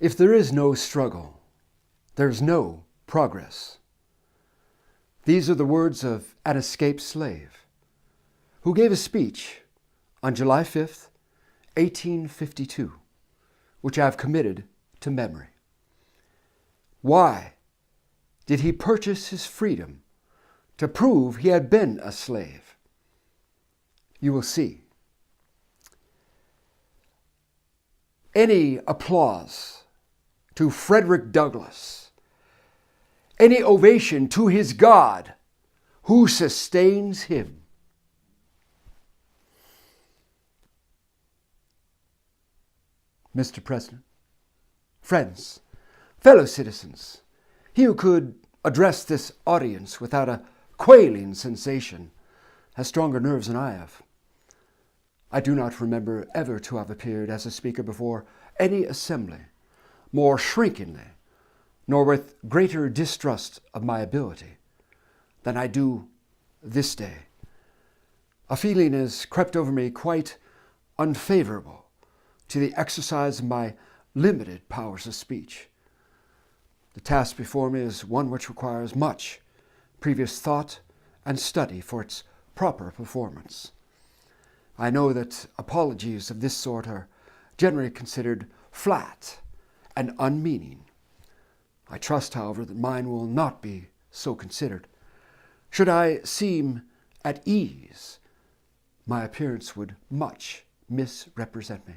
If there is no struggle, there is no progress. These are the words of an escaped slave who gave a speech on July 5th, 1852, which I have committed to memory. Why did he purchase his freedom? To prove he had been a slave. You will see. Any applause to Frederick Douglass, any ovation to his God who sustains him. Mr. President, friends, fellow citizens, he who could address this audience without a quailing sensation has stronger nerves than I have. I do not remember ever to have appeared as a speaker before any assembly more shrinkingly, nor with greater distrust of my ability than I do this day. A feeling has crept over me quite unfavorable to the exercise of my limited powers of speech. The task before me is one which requires much previous thought and study for its proper performance. I know that apologies of this sort are generally considered flat and unmeaning. I trust, however, that mine will not be so considered. Should I seem at ease, my appearance would much misrepresent me.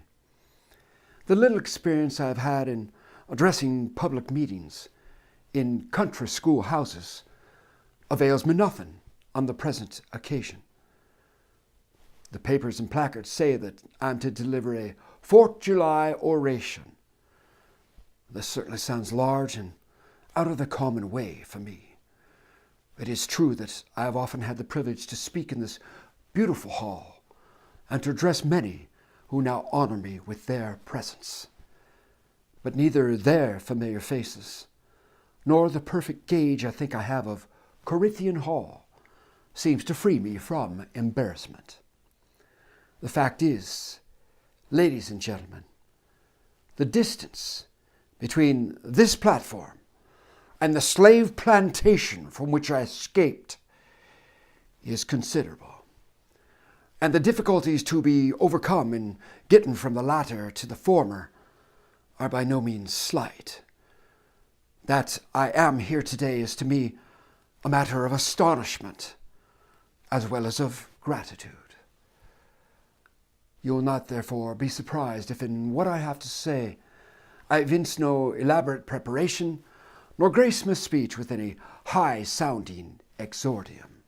The little experience I have had in addressing public meetings in country school houses avails me nothing on the present occasion. The papers and placards say that I am to deliver a 4th of July oration. This certainly sounds large and out of the common way for me. It is true that I have often had the privilege to speak in this beautiful hall and to address many who now honor me with their presence. But neither their familiar faces nor the perfect gauge I think I have of Corinthian Hall seems to free me from embarrassment. The fact is, ladies and gentlemen, the distance between this platform and the slave plantation from which I escaped is considerable, and the difficulties to be overcome in getting from the latter to the former are by no means slight. That I am here today is to me a matter of astonishment as well as of gratitude. You will not, therefore, be surprised if in what I have to say I evince no elaborate preparation, nor grace my speech with any high-sounding exordium.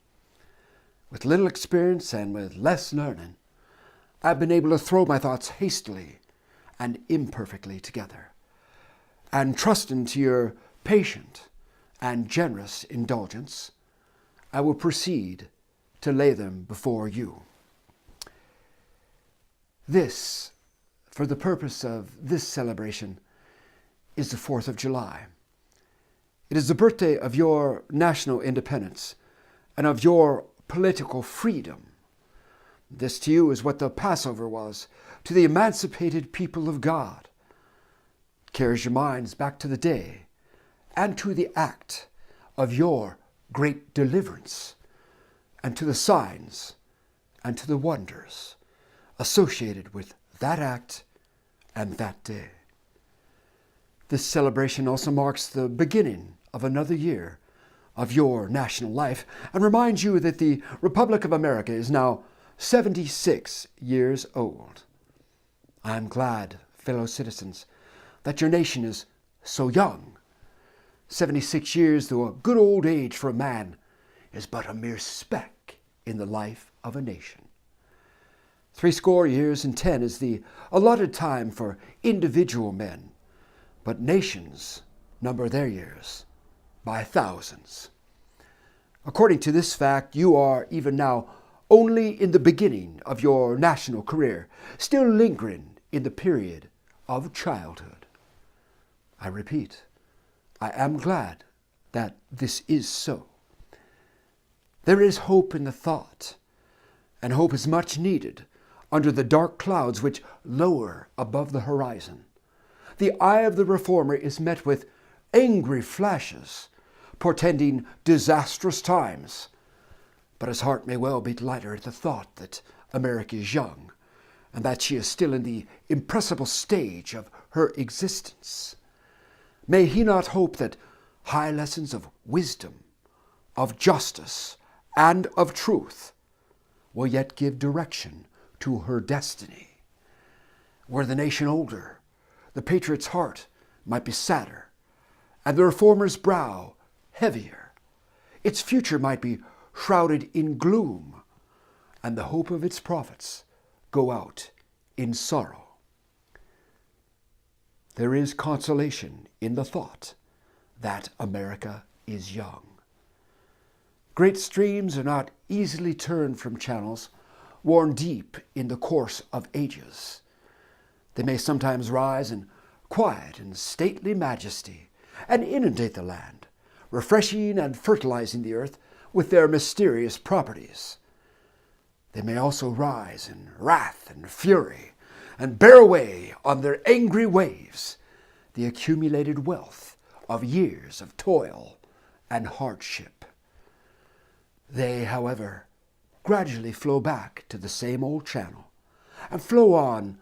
With little experience and with less learning, I have been able to throw my thoughts hastily and imperfectly together, and trusting to your patient and generous indulgence, I will proceed to lay them before you. This, for the purpose of this celebration, is the 4th of July. It is the birthday of your national independence and of your political freedom. This to you is what the Passover was to the emancipated people of God. It carries your minds back to the day and to the act of your great deliverance, and to the signs and to the wonders associated with that act and that day. This celebration also marks the beginning of another year of your national life and reminds you that the Republic of America is now 76 years old. I am glad, fellow citizens, that your nation is so young. 76 years, though a good old age for a man, is but a mere speck in the life of a nation. 80 years and 10 is the allotted time for individual men, but nations number their years by thousands. According to this fact, you are even now only in the beginning of your national career, still lingering in the period of childhood. I repeat, I am glad that this is so. There is hope in the thought, and hope is much needed under the dark clouds which lower above the horizon. the eye of the reformer is met with angry flashes, portending disastrous times. But his heart may well beat lighter at the thought that America is young, and that she is still in the impressible stage of her existence. May he not hope that high lessons of wisdom, of justice, and of truth will yet give direction to her destiny? Were the nation older, the patriot's heart might be sadder, and the reformer's brow heavier. Its future might be shrouded in gloom, and the hope of its prophets go out in sorrow. There is consolation in the thought that America is young. Great streams are not easily turned from channels worn deep in the course of ages. They may sometimes rise in quiet and stately majesty and inundate the land, refreshing and fertilizing the earth with their mysterious properties. They may also rise in wrath and fury and bear away on their angry waves the accumulated wealth of years of toil and hardship. They, however, gradually flow back to the same old channel and flow on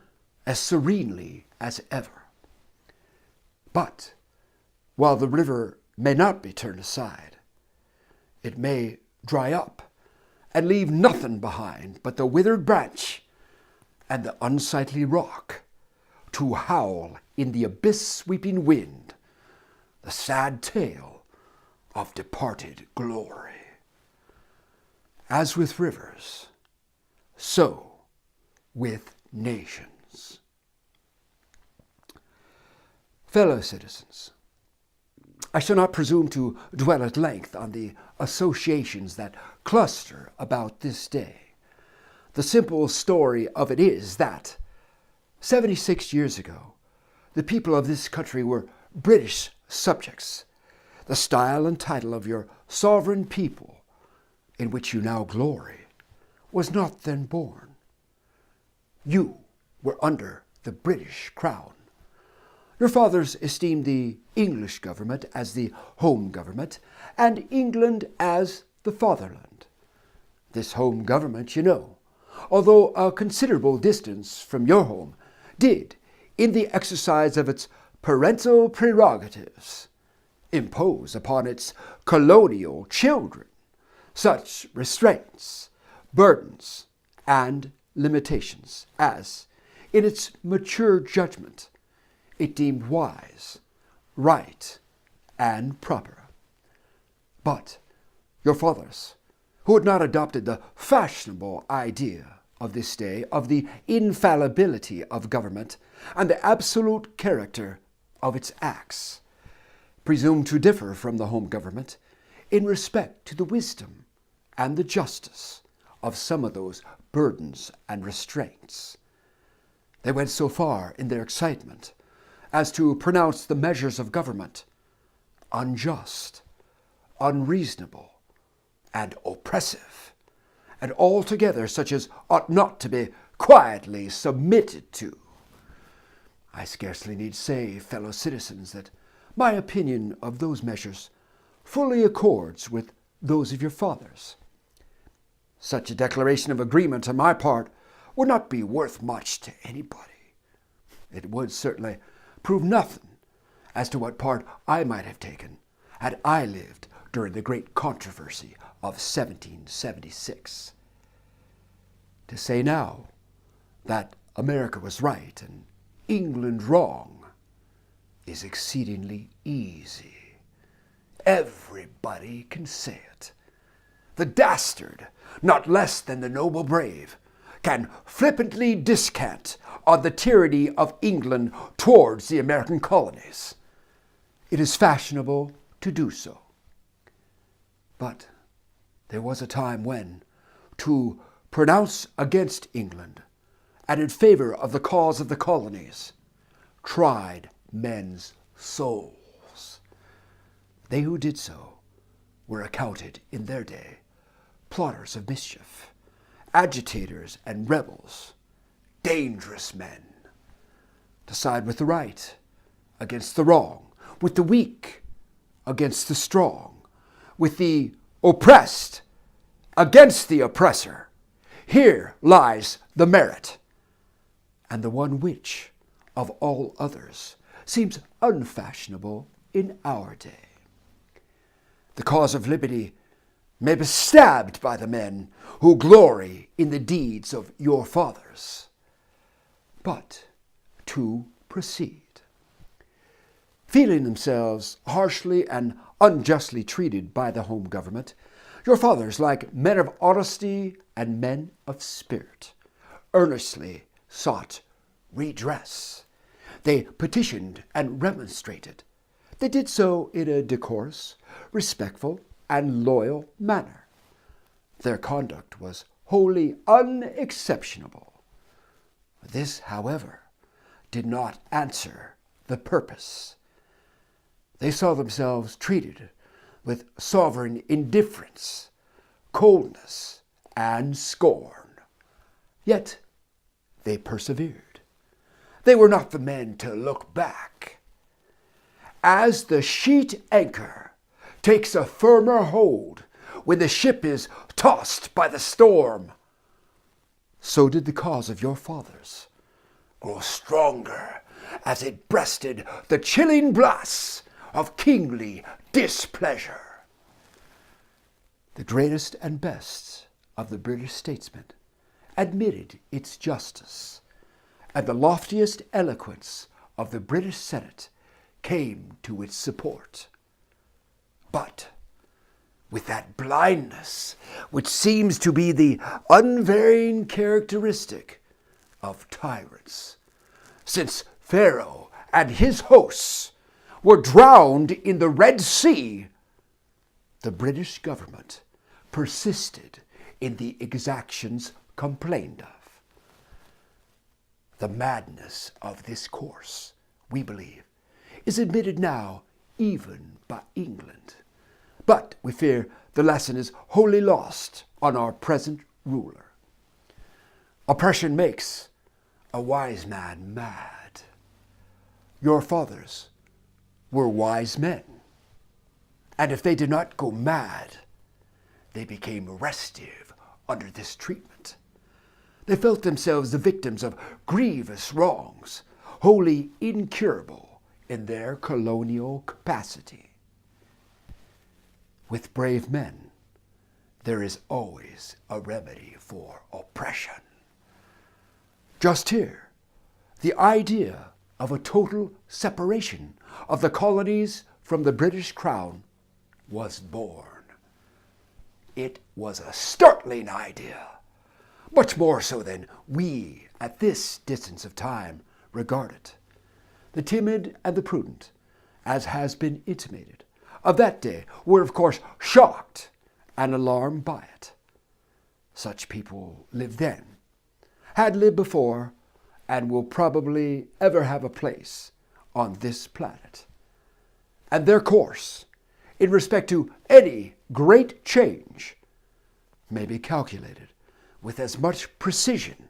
as serenely as ever. But while the river may not be turned aside, it may dry up and leave nothing behind but the withered branch and the unsightly rock to howl in the abyss-sweeping wind the sad tale of departed glory. As with rivers, so with nations. Fellow citizens, I shall not presume to dwell at length on the associations that cluster about this day. The simple story of it is that 76 years ago, the people of this country were British subjects. The style and title of your sovereign people, in which you now glory, was not then born. You were under the British crown. Your fathers esteemed the English government as the home government, and England as the fatherland. This home government, you know, although a considerable distance from your home, did, in the exercise of its parental prerogatives, impose upon its colonial children such restraints, burdens, and limitations as, in its mature judgment, it deemed wise, right, and proper. But your fathers, who had not adopted the fashionable idea of this day of the infallibility of government and the absolute character of its acts, presumed to differ from the home government in respect to the wisdom and the justice of some of those burdens and restraints. They went so far in their excitement as to pronounce the measures of government unjust, unreasonable, and oppressive, and altogether such as ought not to be quietly submitted to. I scarcely need say, fellow citizens, that my opinion of those measures fully accords with those of your fathers. Such a declaration of agreement on my part would not be worth much to anybody. It would certainly prove nothing as to what part I might have taken had I lived during the great controversy of 1776. To say now that America was right and England wrong is exceedingly easy. Everybody can say it. The dastard, not less than the noble brave, can flippantly descant on the tyranny of England towards the American colonies. It is fashionable to do so. But there was a time when, to pronounce against England and in favor of the cause of the colonies, tried men's souls. They who did so were accounted in their day plotters of mischief, agitators and rebels, dangerous men. To side with the right against the wrong, with the weak against the strong, with the oppressed against the oppressor. Here lies the merit, and the one which, of all others, seems unfashionable in our day. The cause of liberty may be stabbed by the men who glory in the deeds of your fathers. But to proceed. Feeling themselves harshly and unjustly treated by the home government, your fathers, like men of honesty and men of spirit, earnestly sought redress. They petitioned and remonstrated. They did so in a decorous, respectful, and loyal manner. Their conduct was wholly unexceptionable. This, however, did not answer the purpose. They saw themselves treated with sovereign indifference, coldness, and scorn. Yet they persevered. They were not the men to look back. As the sheet anchor takes a firmer hold when the ship is tossed by the storm, so did the cause of your fathers grow stronger as it breasted the chilling blasts of kingly displeasure. The greatest and best of the British statesmen admitted its justice, and the loftiest eloquence of the British Senate came to its support. But with that blindness which seems to be the unvarying characteristic of tyrants, since Pharaoh and his hosts were drowned in the Red Sea, the British government persisted in the exactions complained of. The madness of this course, we believe, is admitted now even by England. But we fear the lesson is wholly lost on our present ruler. Oppression makes a wise man mad. Your fathers were wise men, and if they did not go mad, they became restive under this treatment. They felt themselves the victims of grievous wrongs, wholly incurable in their colonial capacity. With brave men, there is always a remedy for oppression. Just here, the idea of a total separation of the colonies from the British Crown was born. It was a startling idea, much more so than we, at this distance of time, regard it. The timid and the prudent, as has been intimated, of that day were of course shocked and alarmed by it. Such people lived then, had lived before, and will probably ever have a place on this planet. And their course, in respect to any great change, may be calculated with as much precision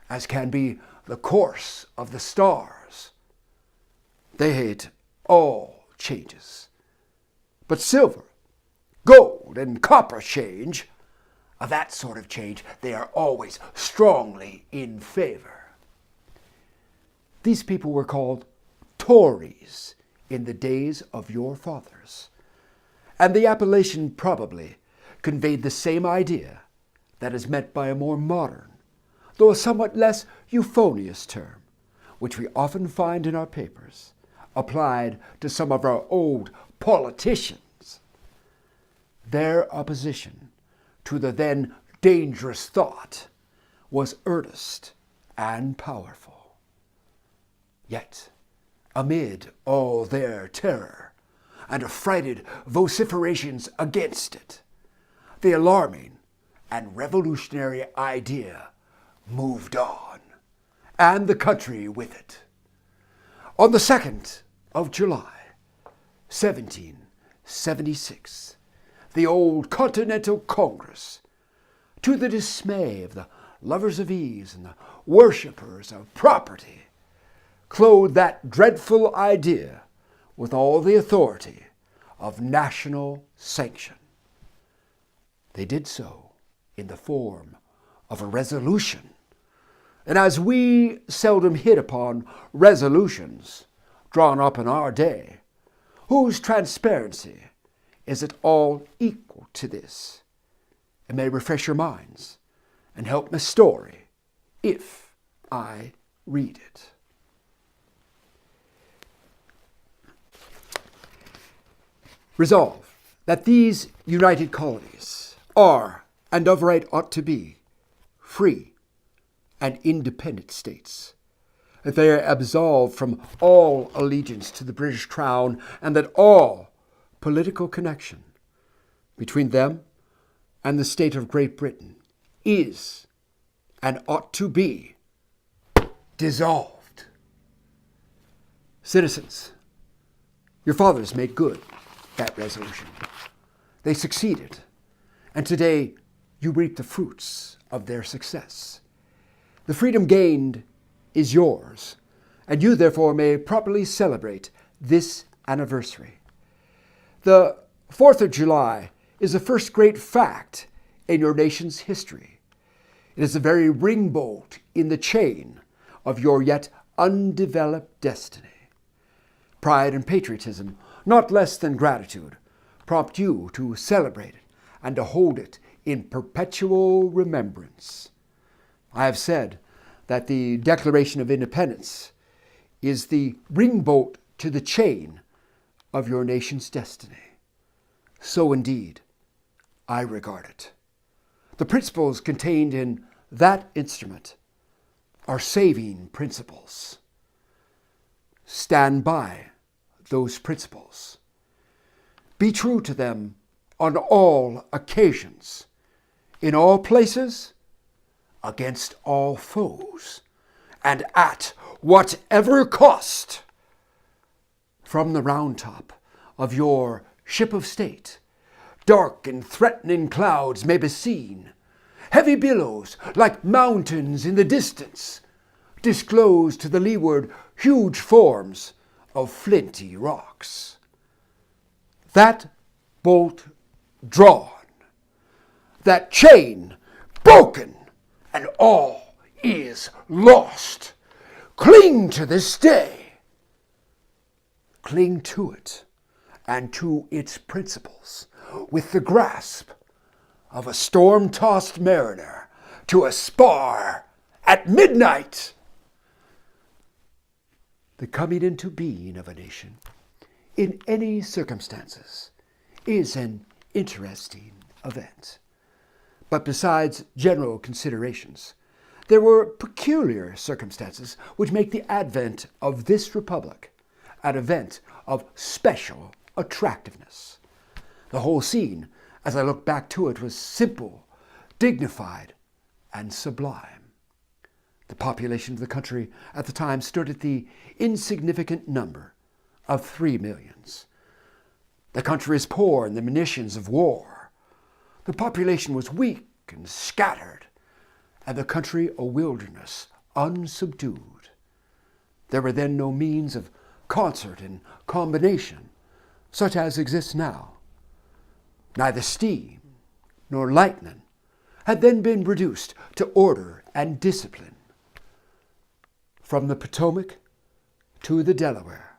as can be the course of the stars. They hate all changes, but silver, gold, and copper change, of that sort of change, they are always strongly in favor. These people were called Tories in the days of your fathers, and the appellation probably conveyed the same idea that is meant by a more modern, though a somewhat less euphonious term, which we often find in our papers, applied to some of our old politicians. Their opposition to the then dangerous thought was earnest and powerful. Yet, amid all their terror and affrighted vociferations against it, the alarming and revolutionary idea moved on, and the country with it. On the 2nd of July, 1776, the old Continental Congress, to the dismay of the lovers of ease and the worshippers of property, clothe that dreadful idea with all the authority of national sanction. They did so in the form of a resolution. And as we seldom hit upon resolutions drawn up in our day, whose transparency is at all equal to this, it may refresh your minds and help my story if I read it. Resolve that these united colonies are, and of right ought to be, free and independent states, that they are absolved from all allegiance to the British Crown, and that all political connection between them and the state of Great Britain is, and ought to be, dissolved. Citizens, your fathers made good that resolution. They succeeded, and today you reap the fruits of their success. The freedom gained is yours, and you therefore may properly celebrate this anniversary. The 4th of July is the first great fact in your nation's history. It is the very ring bolt in the chain of your yet undeveloped destiny. Pride and patriotism, not less than gratitude, prompt you to celebrate it and to hold it in perpetual remembrance. I have said that the Declaration of Independence is the ring bolt to the chain of your nation's destiny. So indeed, I regard it. The principles contained in that instrument are saving principles. Stand by those principles. Be true to them on all occasions, in all places, against all foes, and at whatever cost. From the round top of your ship of state, dark and threatening clouds may be seen. Heavy billows, like mountains in the distance, disclose to the leeward huge forms of flinty rocks. That bolt drawn, that chain broken, and all is lost. Cling to this day. Cling to it and to its principles with the grasp of a storm-tossed mariner to a spar at midnight. The coming into being of a nation, in any circumstances, is an interesting event. But besides general considerations, there were peculiar circumstances which make the advent of this republic an event of special attractiveness. The whole scene, as I look back to it, was simple, dignified, and sublime. The population of the country at the time stood at the insignificant number of 3 millions. The country is poor in the munitions of war. The population was weak and scattered, and the country a wilderness unsubdued. There were then no means of concert and combination, such as exists now. Neither steam nor lightning had then been reduced to order and discipline. From the Potomac to the Delaware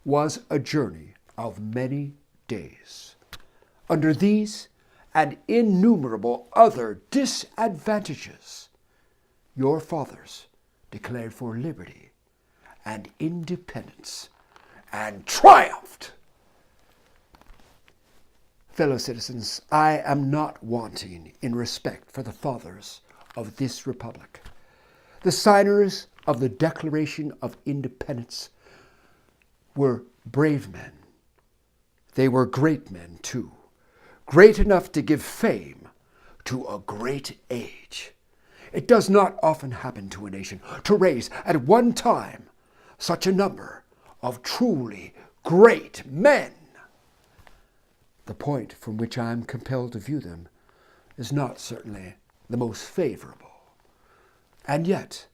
was a journey of many days. Under these and innumerable other disadvantages, your fathers declared for liberty and independence and triumphed. Fellow citizens, I am not wanting in respect for the fathers of this republic. The signers of the Declaration of Independence were brave men. They were great men, too, great enough to give fame to a great age. It does not often happen to a nation to raise at one time such a number of truly great men. The point from which I am compelled to view them is not certainly the most favorable. And yet,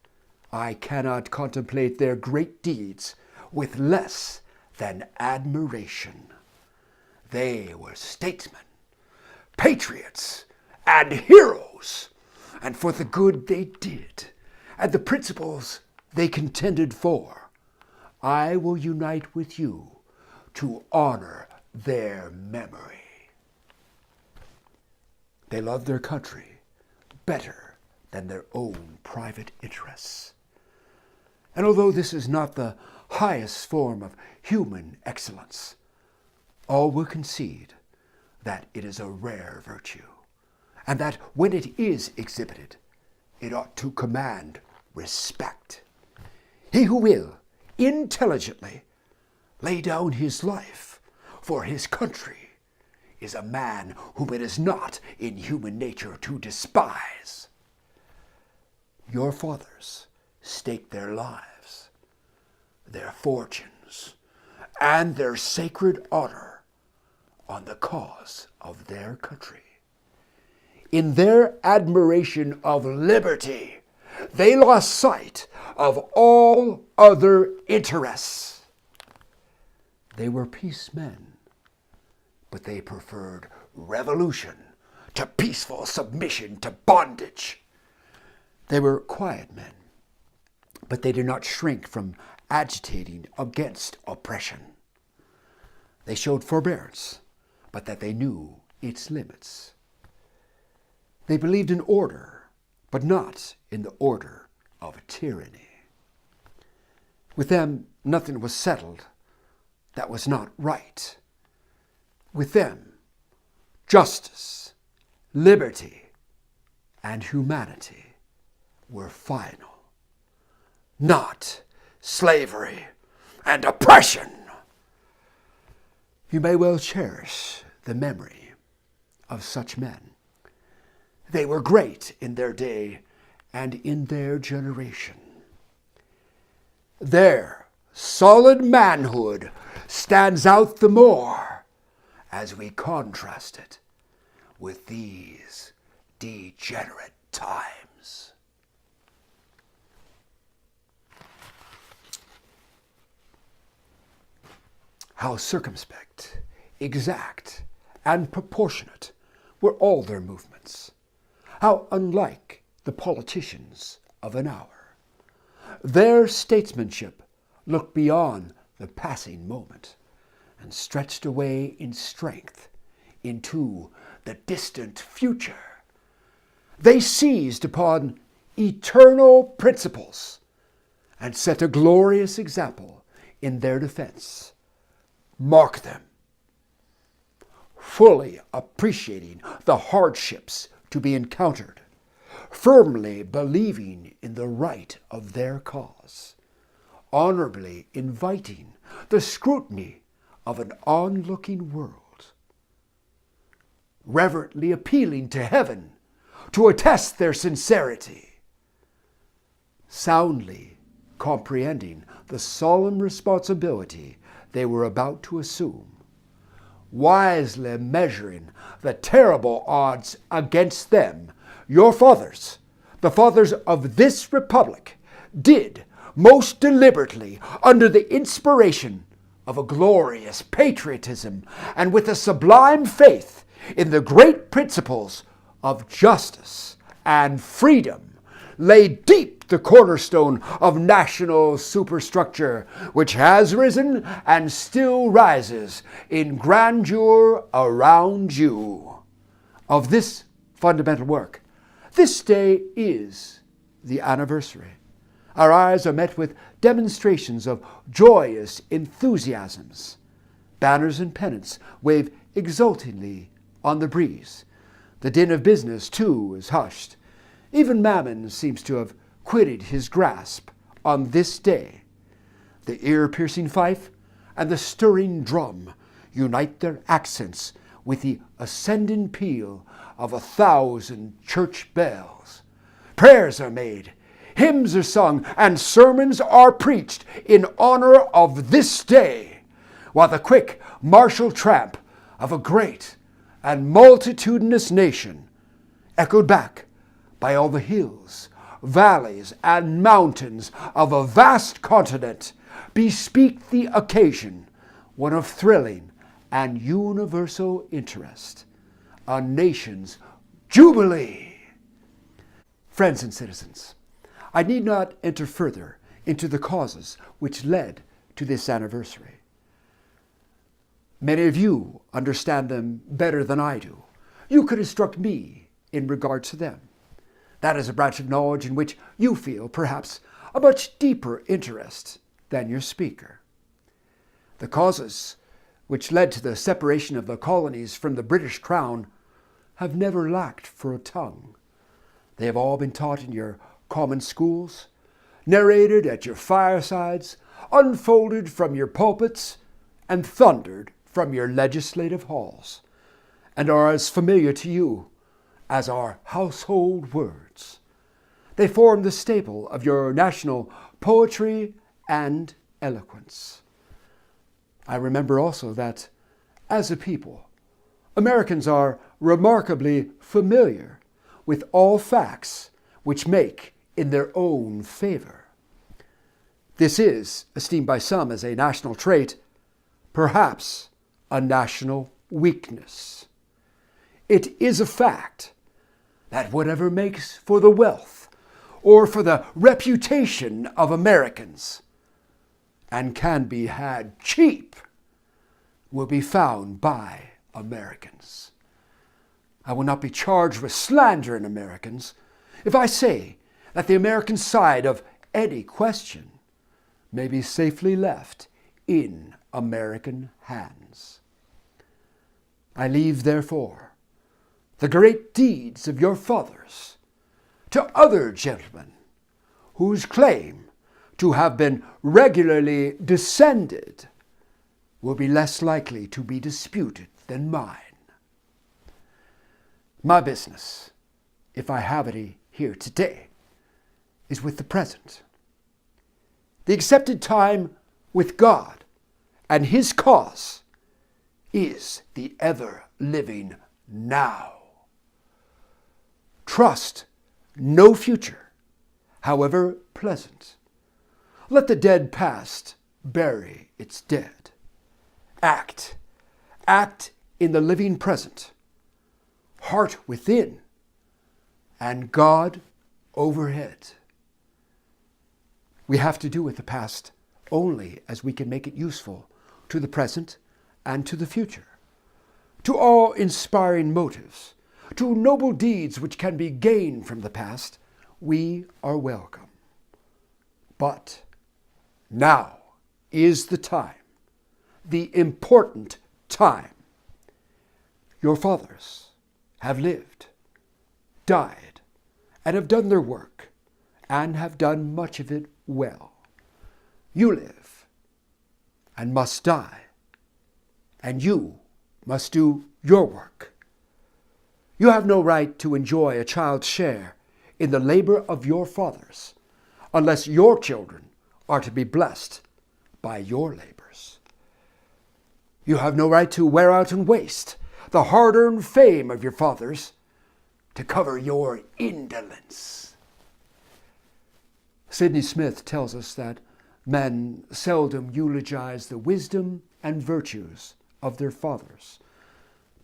I cannot contemplate their great deeds with less than admiration. They were statesmen, patriots, and heroes, and for the good they did, and the principles they contended for, I will unite with you to honor their memory. They loved their country better than their own private interests. And although this is not the highest form of human excellence, all will concede that it is a rare virtue, and that when it is exhibited, it ought to command respect. He who will intelligently lay down his life for his country is a man whom it is not in human nature to despise. Your fathers staked their lives, their fortunes, and their sacred honor on the cause of their country. In their admiration of liberty, they lost sight of all other interests. They were peace men, but they preferred revolution to peaceful submission to bondage. They were quiet men, but they did not shrink from agitating against oppression. They showed forbearance, but that they knew its limits. They believed in order, but not in the order of tyranny. With them, nothing was settled that was not right. With them, justice, liberty, and humanity were final, not slavery and oppression. You may well cherish the memory of such men. They were great in their day and in their generation. Their solid manhood stands out the more as we contrast it with these degenerate times. How circumspect, exact, and proportionate were all their movements. How unlike the politicians of an hour. Their statesmanship looked beyond the passing moment and stretched away in strength into the distant future. They seized upon eternal principles and set a glorious example in their defense. Mark them, fully appreciating the hardships to be encountered, firmly believing in the right of their cause, honorably inviting the scrutiny of an onlooking world, reverently appealing to heaven to attest their sincerity, soundly comprehending the solemn responsibility they were about to assume, wisely measuring the terrible odds against them. Your fathers, the fathers of this republic, did most deliberately under the inspiration of a glorious patriotism and with a sublime faith in the great principles of justice and freedom, lay deep the cornerstone of national superstructure, which has risen and still rises in grandeur around you. Of this fundamental work, this day is the anniversary. Our eyes are met with demonstrations of joyous enthusiasms. Banners and pennants wave exultingly on the breeze. The din of business, too, is hushed. Even Mammon seems to have quitted his grasp on this day. The ear-piercing fife and the stirring drum unite their accents with the ascending peal of 1,000 church bells. Prayers are made, hymns are sung, and sermons are preached in honor of this day, while the quick martial tramp of a great and multitudinous nation, echoed back by all the hills valleys, and mountains of a vast continent bespeak the occasion, one of thrilling and universal interest, a nation's jubilee. Friends and citizens, I need not enter further into the causes which led to this anniversary. Many of you understand them better than I do. You could instruct me in regard to them. That is a branch of knowledge in which you feel, perhaps, a much deeper interest than your speaker. The causes which led to the separation of the colonies from the British Crown have never lacked for a tongue. They have all been taught in your common schools, narrated at your firesides, unfolded from your pulpits, and thundered from your legislative halls, and are as familiar to you as our household words. They form the staple of your national poetry and eloquence. I remember also that, as a people, Americans are remarkably familiar with all facts which make in their own favor. This is esteemed by some as a national trait, perhaps a national weakness. It is a fact that whatever makes for the wealth or for the reputation of Americans and can be had cheap will be found by Americans. I will not be charged with slandering Americans if I say that the American side of any question may be safely left in American hands. I leave, therefore, the great deeds of your fathers to other gentlemen whose claim to have been regularly descended will be less likely to be disputed than mine. My business, if I have any here today, is with the present. The accepted time with God and His cause is the ever-living now. Trust no future, however pleasant. Let the dead past bury its dead. Act in the living present, heart within, and God overhead. We have to do with the past only as we can make it useful to the present and to the future, to awe-inspiring motives, to noble deeds which can be gained from the past. We are welcome. But now is the time, the important time. Your fathers have lived, died, and have done their work, and have done much of it well. You live and must die, and you must do your work. You have no right to enjoy a child's share in the labor of your fathers, unless your children are to be blessed by your labors. You have no right to wear out and waste the hard-earned fame of your fathers to cover your indolence. Sidney Smith tells us that men seldom eulogize the wisdom and virtues of their fathers,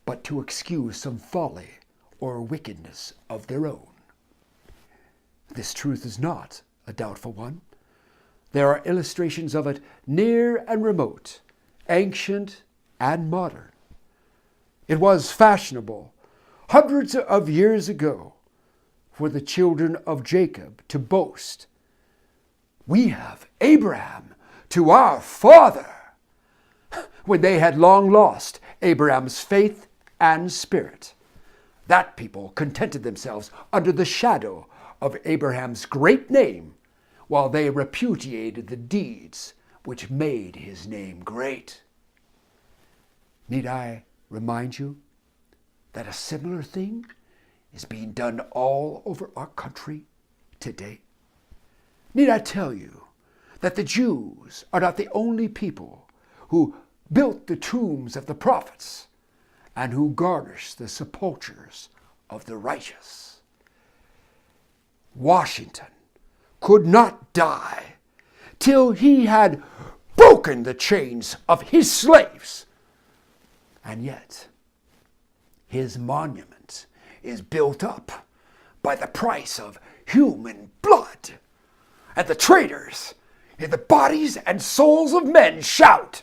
but to excuse some folly or wickedness of their own. This truth is not a doubtful one. There are illustrations of it near and remote, ancient and modern. It was fashionable hundreds of years ago for the children of Jacob to boast, "We have Abraham to our father," when they had long lost Abraham's faith and spirit. That people contented themselves under the shadow of Abraham's great name, while they repudiated the deeds which made his name great. Need I remind you that a similar thing is being done all over our country today? Need I tell you that the Jews are not the only people who built the tombs of the prophets and who garnish the sepulchres of the righteous? Washington could not die till he had broken the chains of his slaves. And yet, his monument is built up by the price of human blood. And the traitors in the bodies and souls of men shout,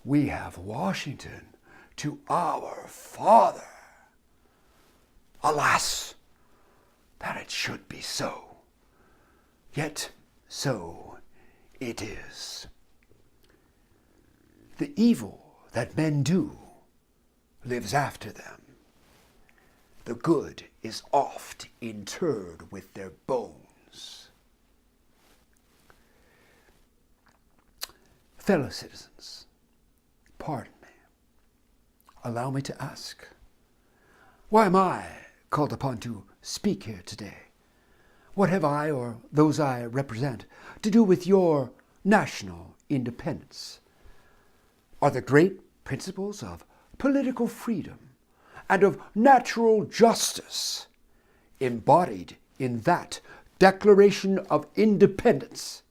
"We have Washington to our father." Alas, that it should be so. Yet so it is. The evil that men do lives after them. The good is oft interred with their bones. Fellow citizens, pardon me. Allow me to ask, why am I called upon to speak here today? What have I, or those I represent, to do with your national independence? Are the great principles of political freedom and of natural justice embodied in that Declaration of Independence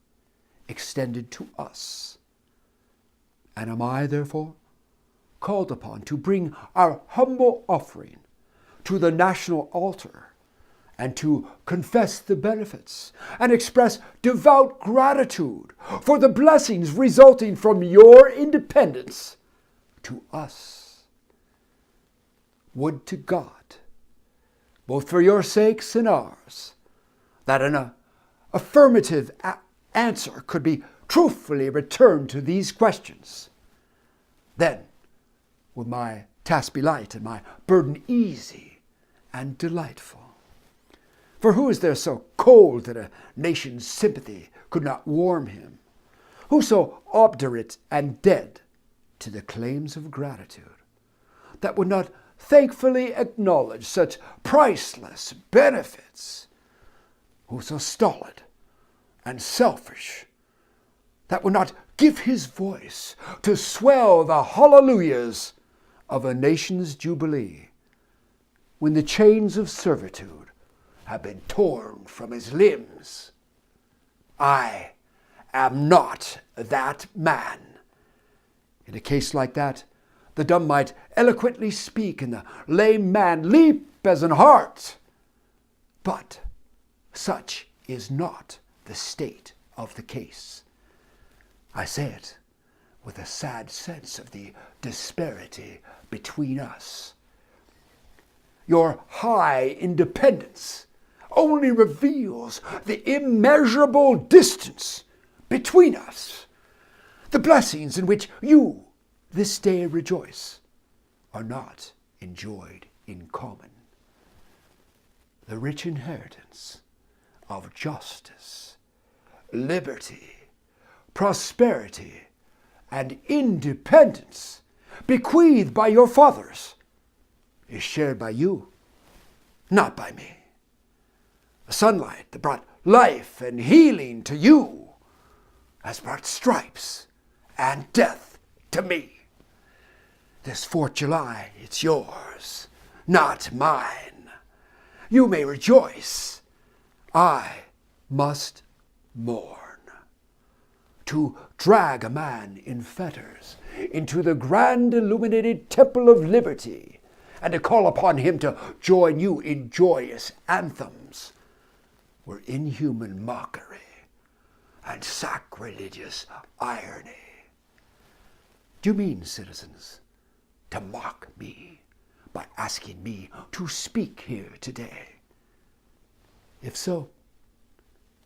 extended to us? And am I, therefore, called upon to bring our humble offering to the national altar and to confess the benefits and express devout gratitude for the blessings resulting from your independence to us? Would to God, both for your sakes and ours, that an affirmative answer could be truthfully returned to these questions. Then would my task be light and my burden easy and delightful. For who is there so cold that a nation's sympathy could not warm him? Who so obdurate and dead to the claims of gratitude that would not thankfully acknowledge such priceless benefits? Who so stolid and selfish that would not give his voice to swell the hallelujahs of a nation's jubilee when the chains of servitude have been torn from his limbs? I am not that man. In a case like that, the dumb might eloquently speak and the lame man leap as an hart. But such is not the state of the case. I say it with a sad sense of the disparity between us. Your high independence only reveals the immeasurable distance between us. The blessings in which you this day rejoice are not enjoyed in common. The rich inheritance of justice, liberty, prosperity, and independence bequeathed by your fathers is shared by you, not by me. The sunlight that brought life and healing to you has brought stripes and death to me. This 4th of July, it's yours, not mine. You may rejoice. I must mourn. To drag a man in fetters into the grand illuminated temple of liberty and to call upon him to join you in joyous anthems were inhuman mockery and sacrilegious irony. Do you mean, citizens, to mock me by asking me to speak here today? If so,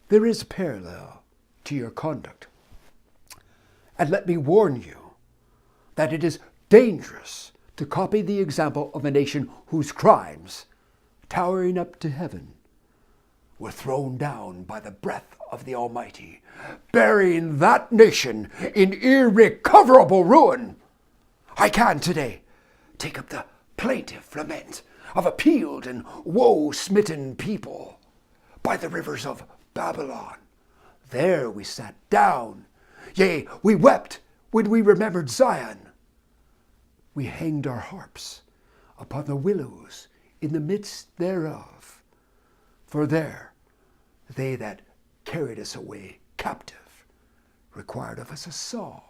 there is a parallel to your conduct. And let me warn you that it is dangerous to copy the example of a nation whose crimes, towering up to heaven, were thrown down by the breath of the Almighty, burying that nation in irrecoverable ruin. I can today take up the plaintive lament of a peeled and woe-smitten people by the rivers of Babylon. There we sat down. Yea, we wept when we remembered Zion. We hanged our harps upon the willows in the midst thereof. For there they that carried us away captive required of us a song,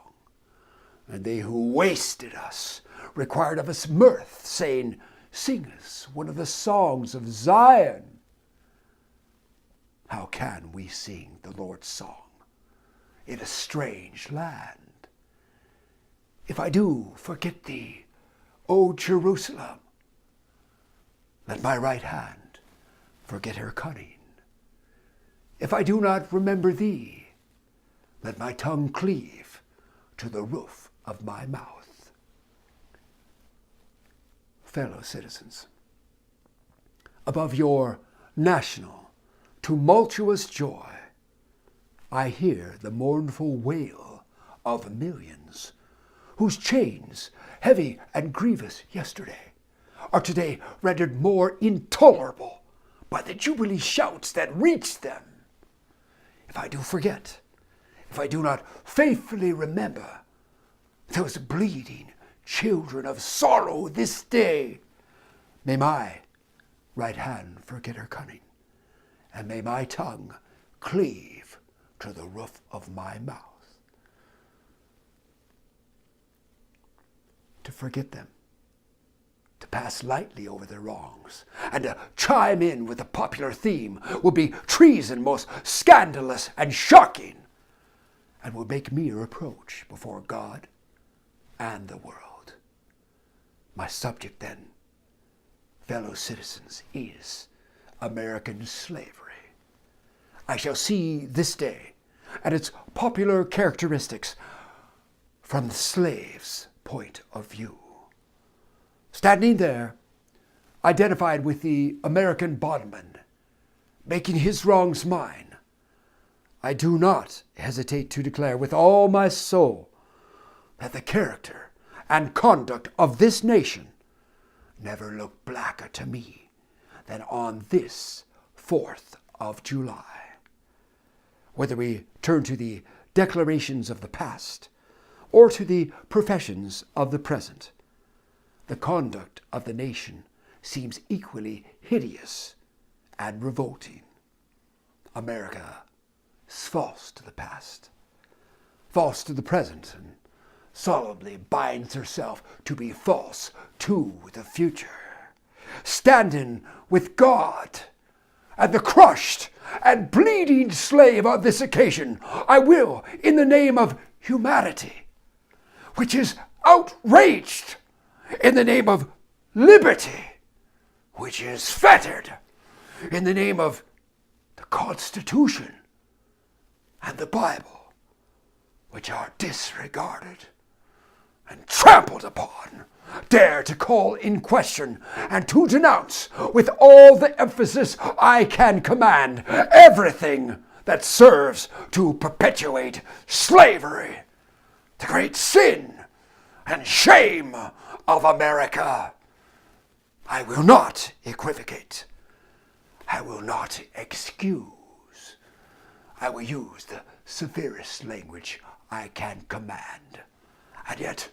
and they who wasted us required of us mirth, saying, Sing us one of the songs of Zion. How can we sing the Lord's song in a strange land? If I do forget thee, O Jerusalem, let my right hand forget her cunning. If I do not remember thee, let my tongue cleave to the roof of my mouth. Fellow citizens, above your national, tumultuous joy, I hear the mournful wail of millions whose chains, heavy and grievous yesterday, are today rendered more intolerable by the jubilee shouts that reach them. If I do forget, if I do not faithfully remember those bleeding children of sorrow this day, may my right hand forget her cunning, and may my tongue cleave to the roof of my mouth. To forget them, to pass lightly over their wrongs, and to chime in with the popular theme would be treason most scandalous and shocking, and would make me a reproach before God and the world. My subject then, fellow citizens, is American slavery. I shall see this day and its popular characteristics from the slave's point of view. Standing there, identified with the American bondman, making his wrongs mine, I do not hesitate to declare with all my soul that the character and conduct of this nation never looked blacker to me than on this 4th of July. Whether we turn to the declarations of the past or to the professions of the present, the conduct of the nation seems equally hideous and revolting. America is false to the past, false to the present, and solemnly binds herself to be false to the future. Standing with God and the crushed and bleeding slave on this occasion, I will, in the name of humanity, which is outraged, in the name of liberty, which is fettered, in the name of the Constitution and the Bible, which are disregarded and trampled upon, dare to call in question and to denounce with all the emphasis I can command everything that serves to perpetuate slavery, the great sin and shame of America. I will not equivocate. I will not excuse. I will use the severest language I can command. And yet,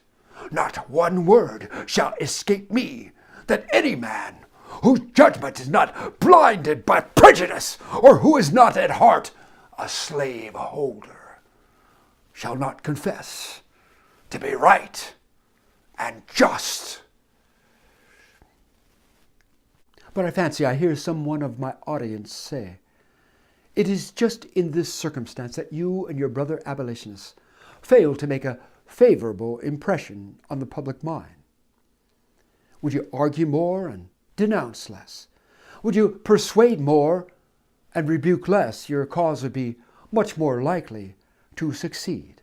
not one word shall escape me that any man whose judgment is not blinded by prejudice, or who is not at heart a slave holder, shall not confess to be right and just. But I fancy I hear someone of my audience say, it is just in this circumstance that you and your brother abolitionists fail to make a favorable impression on the public mind. Would you argue more and denounce less? Would you persuade more and rebuke less? Your cause would be much more likely to succeed.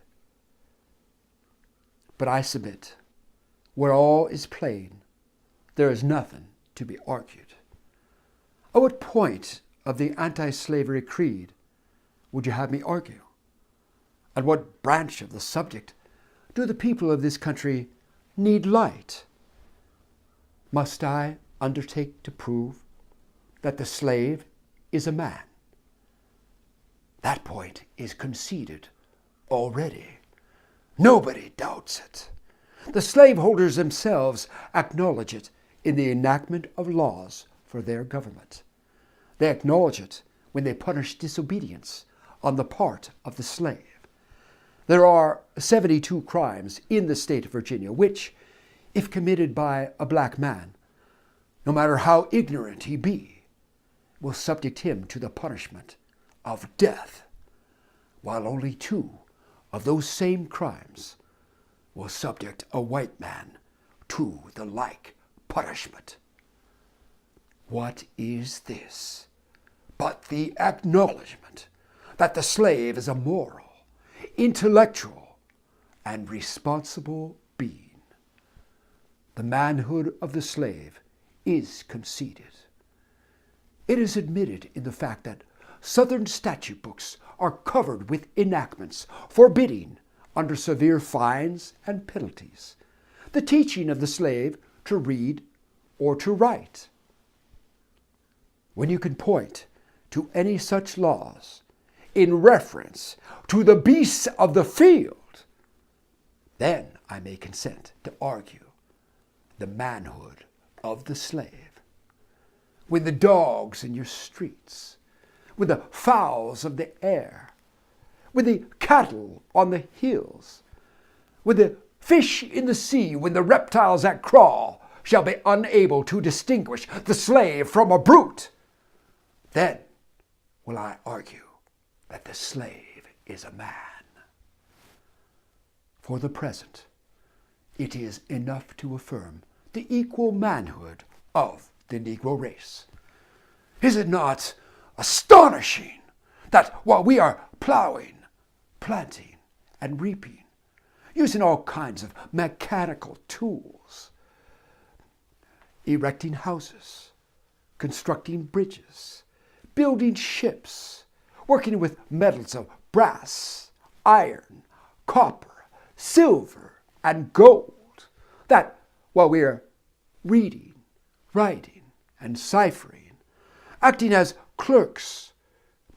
But I submit, where all is plain, there is nothing to be argued. At what point of the anti-slavery creed would you have me argue? At what branch of the subject do the people of this country need light? Must I undertake to prove that the slave is a man? That point is conceded already. Nobody doubts it. The slaveholders themselves acknowledge it in the enactment of laws for their government. They acknowledge it when they punish disobedience on the part of the slave. There are 72 crimes in the state of Virginia which, if committed by a black man, no matter how ignorant he be, will subject him to the punishment of death, while only 2 of those same crimes will subject a white man to the like punishment. What is this but the acknowledgement that the slave is a moral, intellectual, and responsible being? The manhood of the slave is conceded. It is admitted in the fact that Southern statute books are covered with enactments forbidding, under severe fines and penalties, the teaching of the slave to read or to write. When you can point to any such laws in reference to the beasts of the field, then I may consent to argue the manhood of the slave. When the dogs in your streets, with the fowls of the air, with the cattle on the hills, with the fish in the sea, when the reptiles that crawl shall be unable to distinguish the slave from a brute, then will I argue that the slave is a man. For the present, it is enough to affirm the equal manhood of the Negro race. Is it not astonishing that while we are plowing, planting, and reaping, using all kinds of mechanical tools, erecting houses, constructing bridges, building ships, working with metals of brass, iron, copper, silver, and gold, that while we are reading, writing, and ciphering, acting as clerks,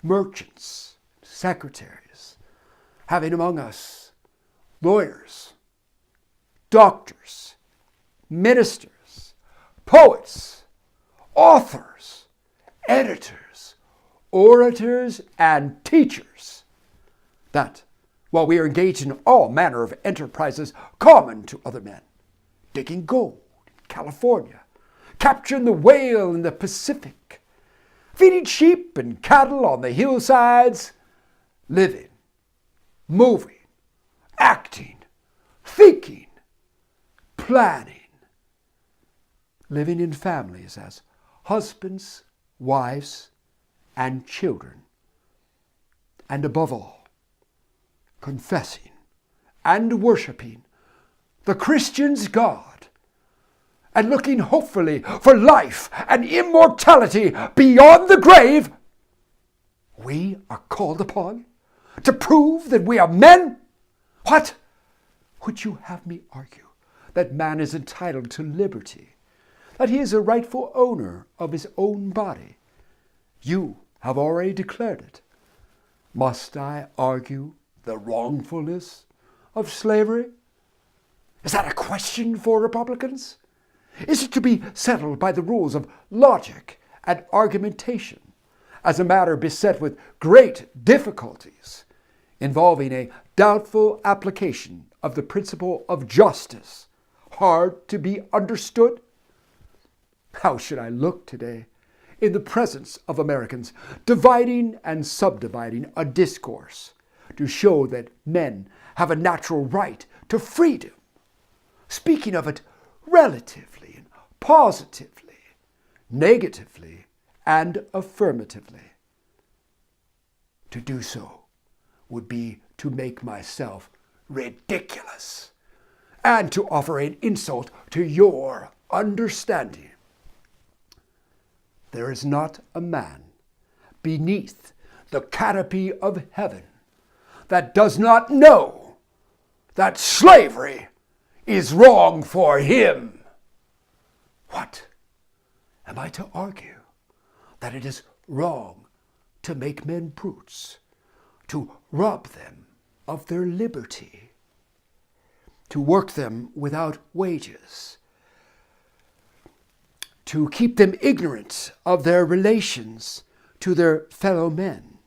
merchants, secretaries, having among us lawyers, doctors, ministers, poets, authors, editors, orators, and teachers, that while we are engaged in all manner of enterprises common to other men, digging gold in California, capturing the whale in the Pacific, feeding sheep and cattle on the hillsides, living, moving, acting, thinking, planning, living in families as husbands, wives, and children, and above all, confessing and worshiping the Christian's God, and looking hopefully for life and immortality beyond the grave, we are called upon to prove that we are men? What? Would you have me argue that man is entitled to liberty, that he is a rightful owner of his own body? You have already declared it. Must I argue the wrongfulness of slavery? Is that a question for Republicans? Is it to be settled by the rules of logic and argumentation, as a matter beset with great difficulties, involving a doubtful application of the principle of justice, hard to be understood? How should I look today in the presence of Americans, dividing and subdividing a discourse to show that men have a natural right to freedom, speaking of it relatively and positively, negatively and affirmatively? To do so would be to make myself ridiculous and to offer an insult to your understanding. There is not a man beneath the canopy of heaven that does not know that slavery is wrong for him. What? Am I to argue that it is wrong to make men brutes, to rob them of their liberty, to work them without wages, to keep them ignorant of their relations to their fellow men,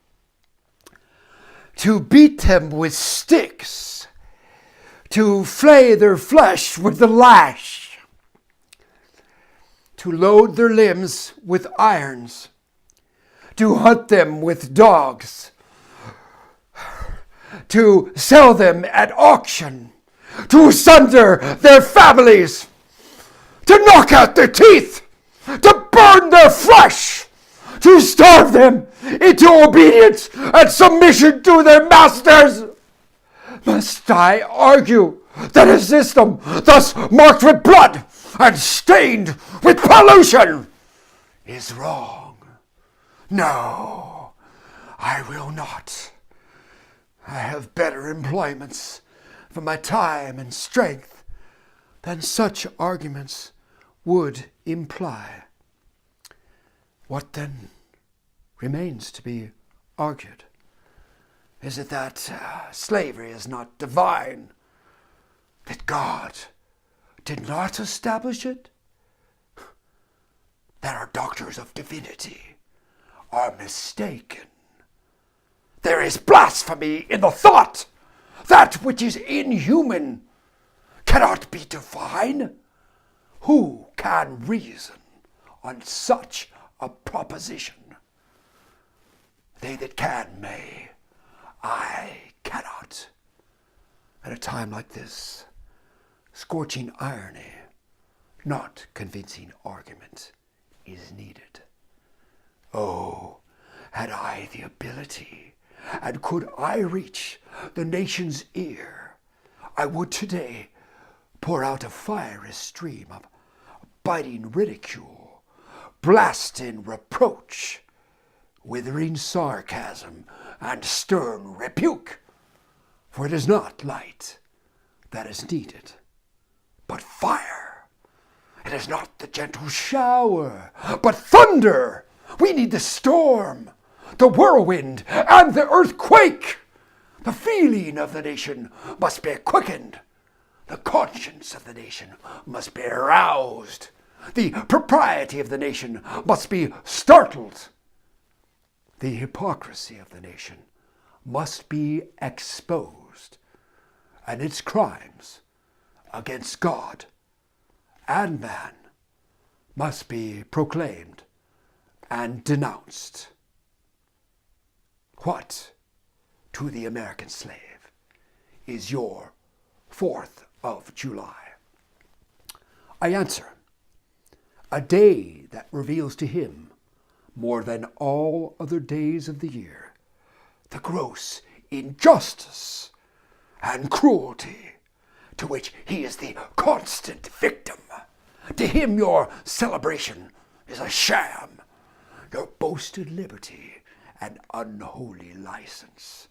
to beat them with sticks, to flay their flesh with the lash, to load their limbs with irons, to hunt them with dogs, to sell them at auction, to sunder their families, to knock out their teeth, to burn their flesh, to starve them into obedience and submission to their masters. Must I argue that a system thus marked with blood and stained with pollution is wrong? No, I will not. I have better employments for my time and strength than such arguments would imply. What then remains to be argued? Is it that slavery is not divine? That God did not establish it? That our doctors of divinity are mistaken? There is blasphemy in the thought. That which is inhuman cannot be divine. Who can reason on such a proposition? They that can may. I cannot. At a time like this, scorching irony, not convincing argument, is needed. Oh, had I the ability, and could I reach the nation's ear, I would today pour out a fiery stream of biting ridicule, blasting reproach, withering sarcasm, and stern rebuke. For it is not light that is needed, but fire. It is not the gentle shower, but thunder. We need the storm, the whirlwind, and the earthquake. The feeling of the nation must be quickened. The conscience of the nation must be aroused. The propriety of the nation must be startled. The hypocrisy of the nation must be exposed, and its crimes against God and man must be proclaimed and denounced. What to the American slave is your 4th of July? I answer, a day that reveals to him, more than all other days of the year, the gross injustice and cruelty to which he is the constant victim. To him your celebration is a sham, your boasted liberty an unholy license,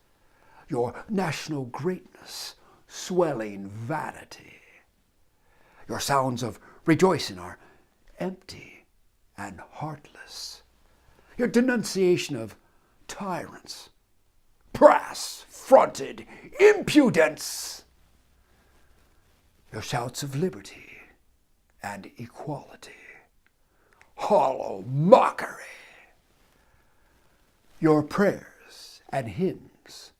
your national greatness swelling vanity. Your sounds of rejoicing are empty and heartless. Your denunciation of tyrants, brass-fronted impudence. Your shouts of liberty and equality, hollow mockery. Your prayers and hymns,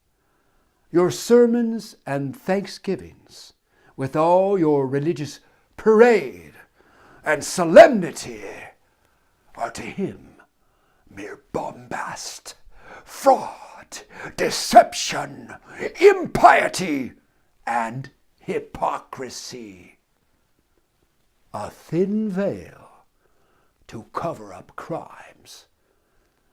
your sermons and thanksgivings, with all your religious parade and solemnity, are to him mere bombast, fraud, deception, impiety, and hypocrisy. A thin veil to cover up crimes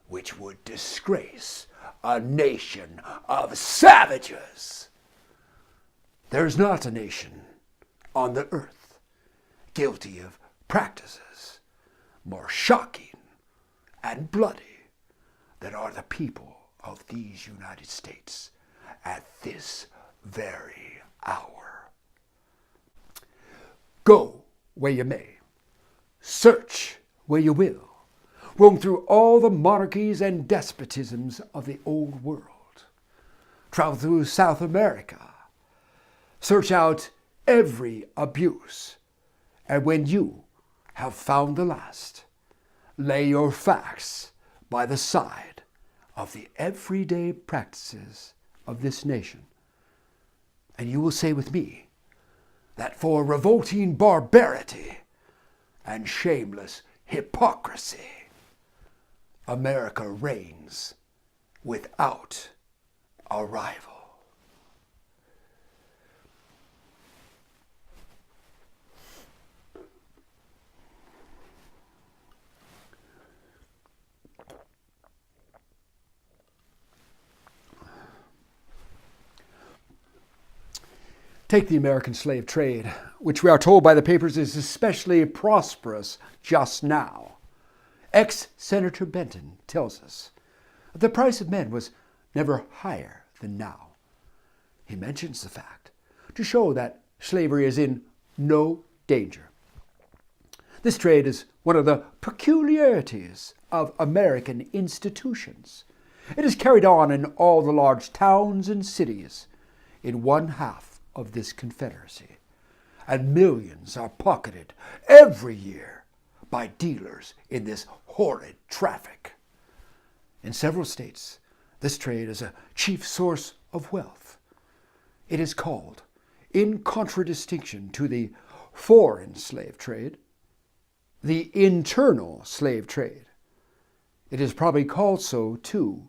which would disgrace a nation of savages. There's not a nation on the earth guilty of practices more shocking and bloody than are the people of these United States at this very hour. Go where you may, search where you will, roam through all the monarchies and despotisms of the old world, travel through South America, search out every abuse, and when you have found the last, lay your facts by the side of the everyday practices of this nation. And you will say with me that for revolting barbarity and shameless hypocrisy, America reigns without a rival. Take the American slave trade, which we are told by the papers is especially prosperous just now. Ex-Senator Benton tells us that the price of men was never higher than now. He mentions the fact to show that slavery is in no danger. This trade is one of the peculiarities of American institutions. It is carried on in all the large towns and cities in one half of this Confederacy, and millions are pocketed every year by dealers in this horrid traffic. In several states, this trade is a chief source of wealth. It is called, in contradistinction to the foreign slave trade, the internal slave trade. It is probably called so, too,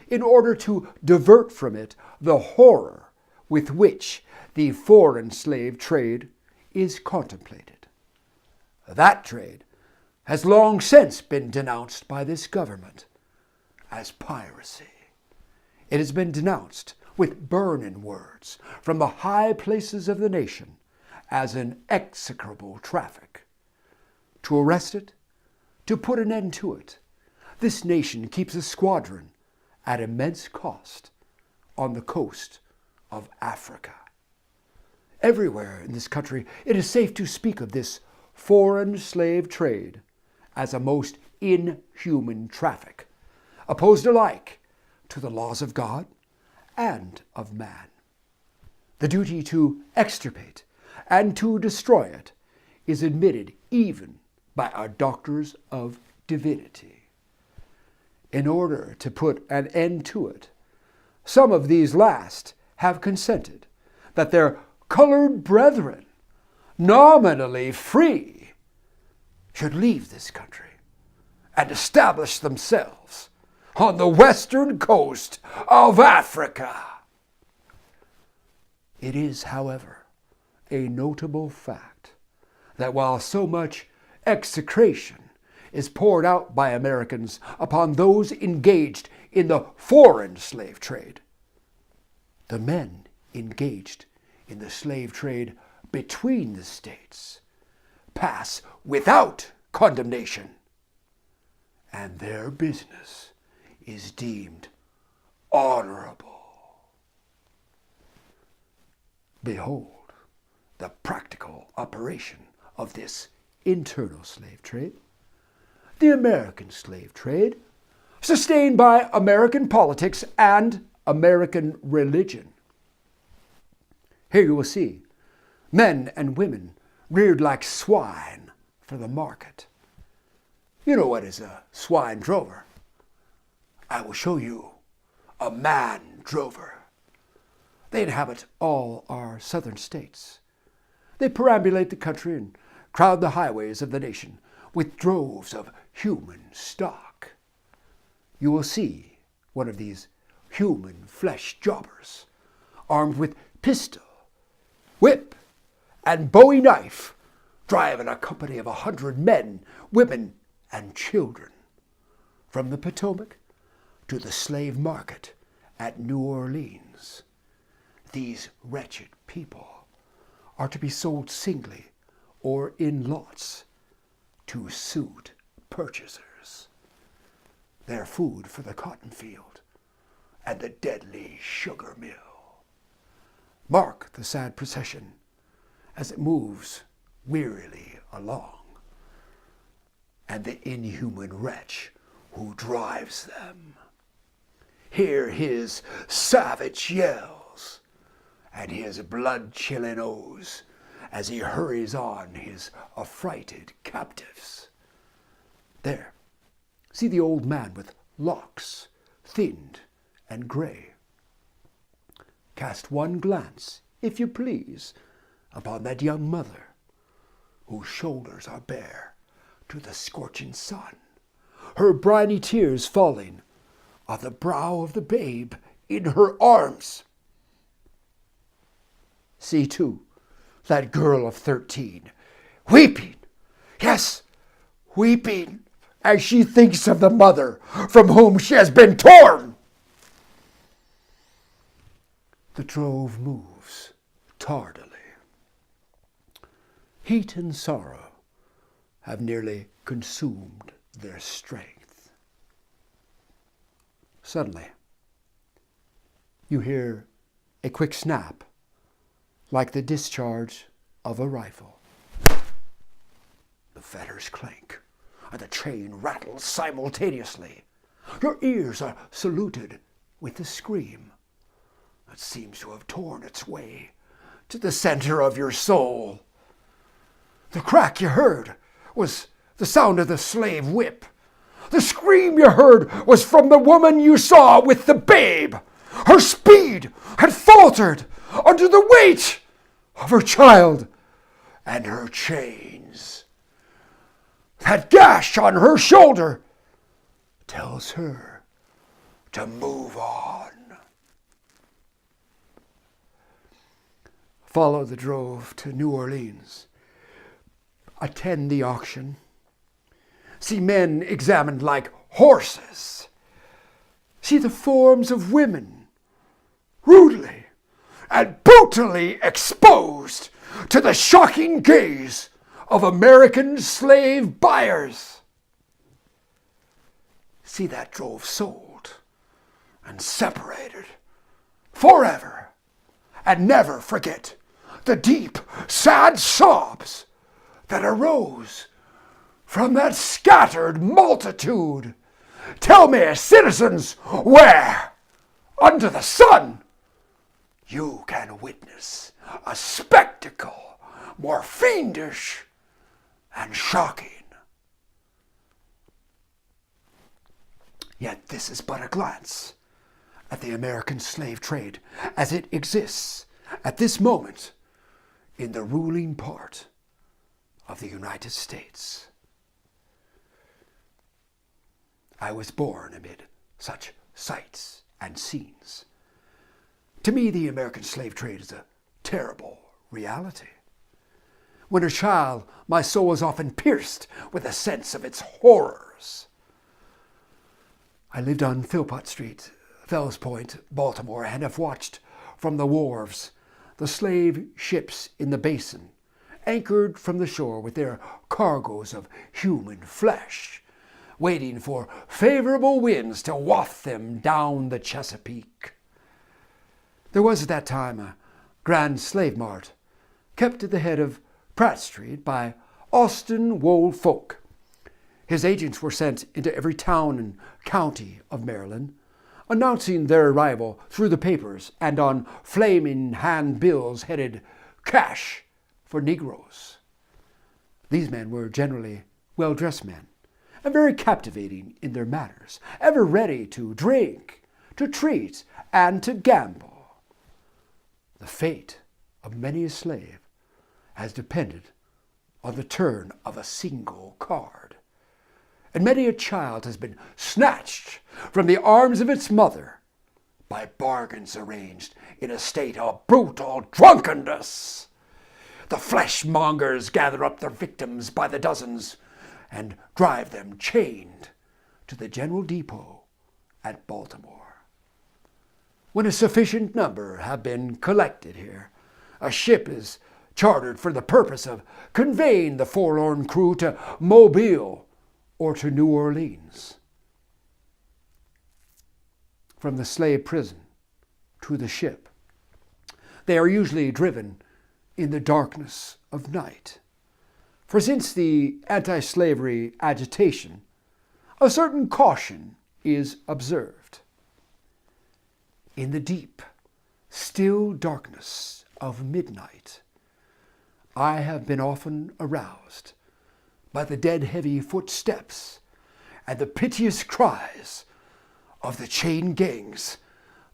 in order to divert from it the horror with which the foreign slave trade is contemplated. That trade has long since been denounced by this government as piracy. It has been denounced with burning words from the high places of the nation as an execrable traffic. To arrest it, to put an end to it, this nation keeps a squadron at immense cost on the coast of Africa. Everywhere in this country, it is safe to speak of this foreign slave trade as a most inhuman traffic, opposed alike to the laws of God and of man. The duty to extirpate and to destroy it is admitted even by our doctors of divinity. In order to put an end to it, some of these last have consented that their colored brethren, nominally free, should leave this country and establish themselves on the western coast of Africa. It is, however, a notable fact that while so much execration is poured out by Americans upon those engaged in the foreign slave trade, the men engaged in the slave trade between the states pass without condemnation, and their business is deemed honorable. Behold the practical operation of this internal slave trade. The American slave trade, sustained by American politics and American religion. Here you will see men and women reared like swine for the market. You know what is a swine drover? I will show you a man drover. They inhabit all our southern states. They perambulate the country and crowd the highways of the nation with droves of human stock. You will see one of these human flesh jobbers, armed with pistol, whip, and bowie knife, driving a company of 100 men, women, and children from the Potomac to the slave market at New Orleans. These wretched people are to be sold singly or in lots to suit purchasers. They're food for the cotton field and the deadly sugar mill. Mark the sad procession as it moves wearily along, and the inhuman wretch who drives them. Hear his savage yells and his blood-chilling oaths as he hurries on his affrighted captives. There, see the old man with locks thinned and grey. Cast one glance, if you please, upon that young mother, whose shoulders are bare to the scorching sun, her briny tears falling on the brow of the babe in her arms. See, too, that girl of 13, weeping, yes, weeping, as she thinks of the mother from whom she has been torn. The drove moves tardily. Heat and sorrow have nearly consumed their strength. Suddenly, you hear a quick snap, like the discharge of a rifle. The fetters clank, and the chain rattles simultaneously. Your ears are saluted with a scream that seems to have torn its way to the center of your soul. The crack you heard was the sound of the slave whip. The scream you heard was from the woman you saw with the babe. Her speed had faltered under the weight of her child and her chains. That gash on her shoulder tells her to move on. Follow the drove to New Orleans. Attend the auction. See men examined like horses. See the forms of women rudely and brutally exposed to the shocking gaze of American slave buyers. See that drove sold and separated forever, and never forget the deep, sad sobs that arose from that scattered multitude. Tell me, citizens, where, under the sun, you can witness a spectacle more fiendish and shocking. Yet this is but a glance at the American slave trade as it exists at this moment in the ruling part of the United States. I was born amid such sights and scenes. To me, the American slave trade is a terrible reality. When a child, my soul was often pierced with a sense of its horrors. I lived on Philpott Street, Fells Point, Baltimore, and have watched from the wharves the slave ships in the basin, anchored from the shore with their cargoes of human flesh, waiting for favorable winds to waft them down the Chesapeake. There was at that time a grand slave mart, kept at the head of Pratt Street by Austin Woolfolk. His agents were sent into every town and county of Maryland, announcing their arrival through the papers and on flaming handbills headed "Cash for Negroes." These men were generally well-dressed men and very captivating in their manners, ever ready to drink, to treat, and to gamble. The fate of many a slave has depended on the turn of a single card, and many a child has been snatched from the arms of its mother by bargains arranged in a state of brutal drunkenness. The fleshmongers gather up their victims by the dozens and drive them chained to the General Depot at Baltimore. When a sufficient number have been collected here, a ship is chartered for the purpose of conveying the forlorn crew to Mobile or to New Orleans. From the slave prison to the ship, they are usually driven in the darkness of night. For since the anti-slavery agitation, a certain caution is observed. In the deep, still darkness of midnight, I have been often aroused by the dead-heavy footsteps and the piteous cries of the chain gangs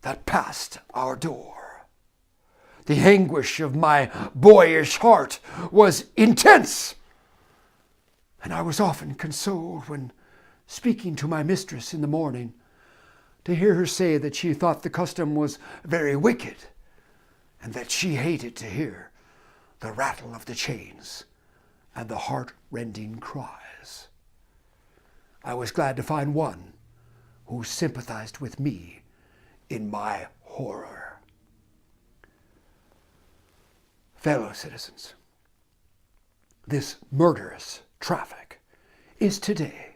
that passed our door. The anguish of my boyish heart was intense, and I was often consoled when speaking to my mistress in the morning to hear her say that she thought the custom was very wicked and that she hated to hear the rattle of the chains and the heart-rending cries. I was glad to find one who sympathized with me in my horror. Fellow citizens, this murderous traffic is today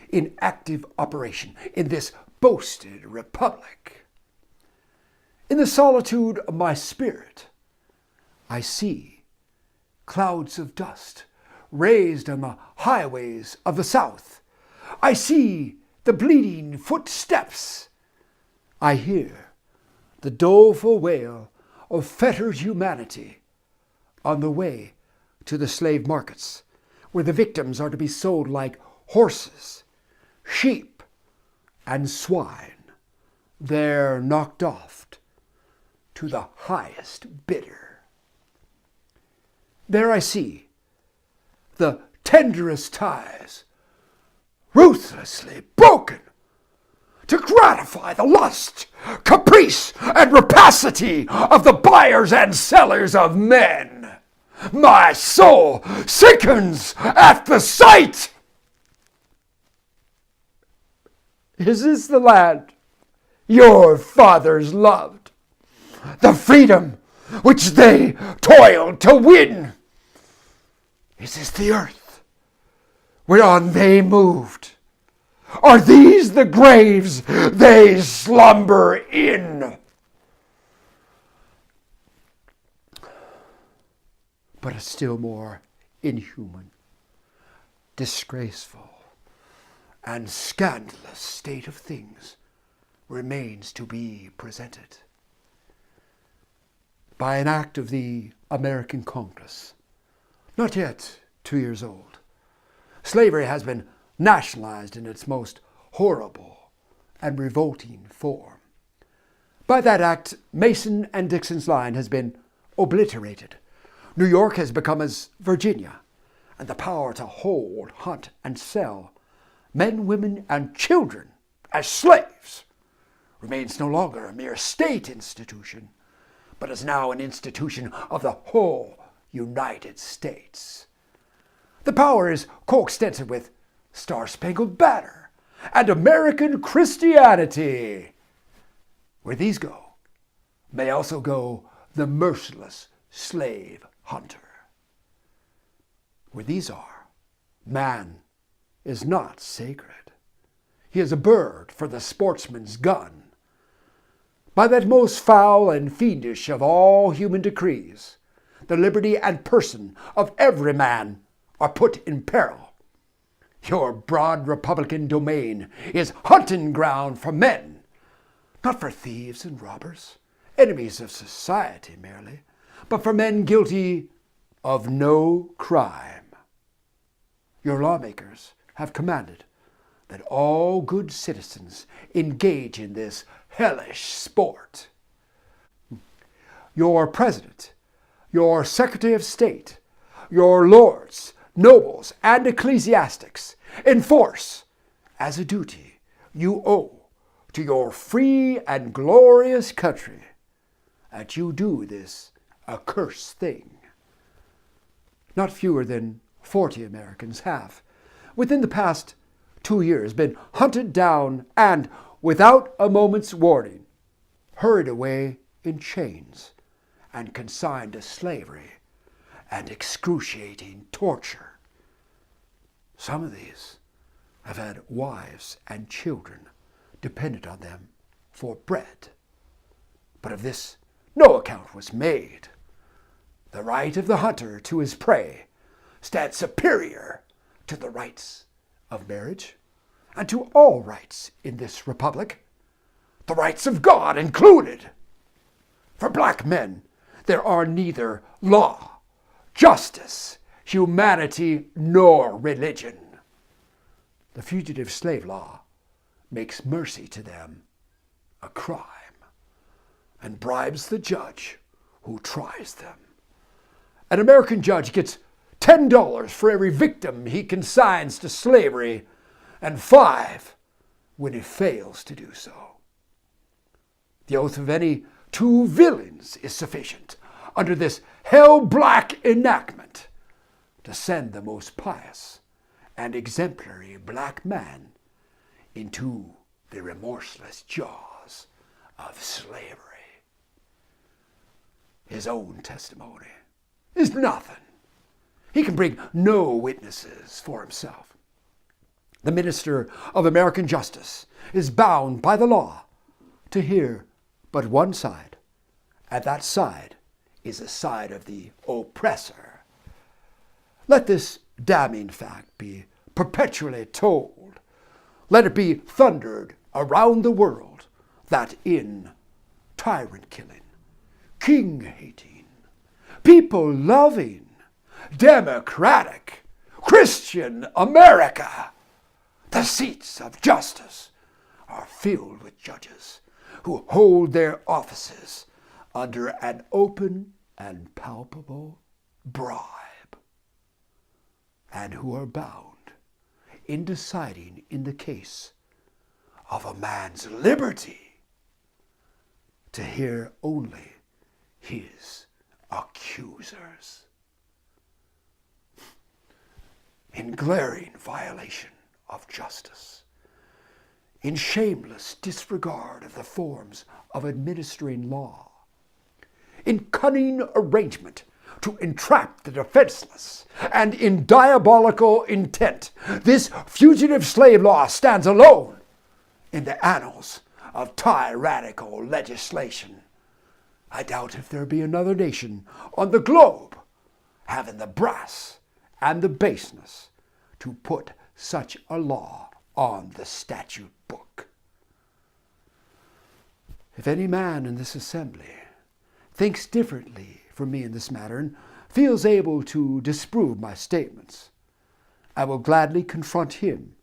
in active operation in this boasted republic. In the solitude of my spirit, I see clouds of dust raised on the highways of the South. I see the bleeding footsteps. I hear the doleful wail of fettered humanity on the way to the slave markets, where the victims are to be sold like horses, sheep, and swine, there knocked off to the highest bidder. There I see the tenderest ties ruthlessly broken to gratify the lust, caprice, and rapacity of the buyers and sellers of men. My soul sickens at the sight. Is this the land your fathers loved? The freedom which they toiled to win? Is this the earth whereon they moved? Are these the graves they slumber in? But a still more inhuman, disgraceful, and scandalous state of things remains to be presented. By an act of the American Congress, not yet 2 years old, slavery has been nationalized in its most horrible and revolting form. By that act, Mason and Dixon's line has been obliterated. New York has become as Virginia, and the power to hold, hunt, and sell men, women, and children as slaves remains no longer a mere state institution, but is now an institution of the whole United States. The power is coextensive with Star-Spangled Banner and American Christianity. Where these go, may also go the merciless slave hunter. Where these are, man is not sacred. He is a bird for the sportsman's gun. By that most foul and fiendish of all human decrees, the liberty and person of every man are put in peril. Your broad Republican domain is hunting ground for men, not for thieves and robbers, enemies of society merely, but for men guilty of no crime. Your lawmakers have commanded that all good citizens engage in this hellish sport. Your president, your secretary of state, your lords, nobles, and ecclesiastics enforce as a duty you owe to your free and glorious country that you do this accursed thing. Not fewer than 40 Americans have, within the past 2 years, been hunted down and, without a moment's warning, hurried away in chains and consigned to slavery and excruciating torture. Some of these have had wives and children dependent on them for bread. But of this no account was made. The right of the hunter to his prey stands superior to the rights of marriage and to all rights in this republic, the rights of God included. For black men, there are neither law, justice, humanity, nor religion. The fugitive slave law makes mercy to them a crime and bribes the judge who tries them. An American judge gets $10 for every victim he consigns to slavery and $5 when he fails to do so. The oath of any two villains is sufficient under this hell-black enactment to send the most pious and exemplary black man into the remorseless jaws of slavery. His own testimony is nothing. He can bring no witnesses for himself. The minister of American justice is bound by the law to hear but one side, and that side is the side of the oppressor. Let this damning fact be perpetually told. Let it be thundered around the world that in tyrant-killing, king-hating, people-loving, democratic, Christian America, the seats of justice are filled with judges who hold their offices under an open and palpable bribe, and who are bound in deciding in the case of a man's liberty to hear only his accusers. In glaring violation of justice, in shameless disregard of the forms of administering law, in cunning arrangement to entrap the defenseless, and in diabolical intent, this fugitive slave law stands alone in the annals of tyrannical legislation. I doubt if there be another nation on the globe having the brass and the baseness to put such a law on the statute book. If any man in this assembly thinks differently from me in this matter and feels able to disprove my statements, I will gladly confront him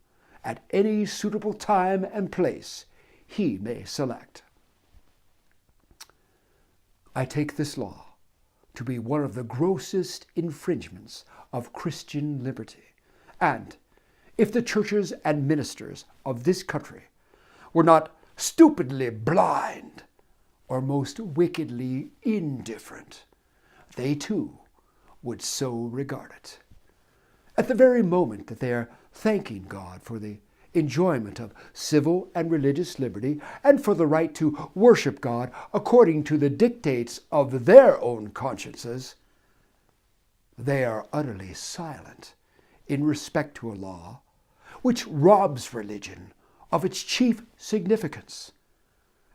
at any suitable time and place he may select. I take this law to be one of the grossest infringements of Christian liberty, and if the churches and ministers of this country were not stupidly blind or most wickedly indifferent, they too would so regard it. At the very moment that they are thanking God for the enjoyment of civil and religious liberty and for the right to worship God according to the dictates of their own consciences, they are utterly silent in respect to a law which robs religion of its chief significance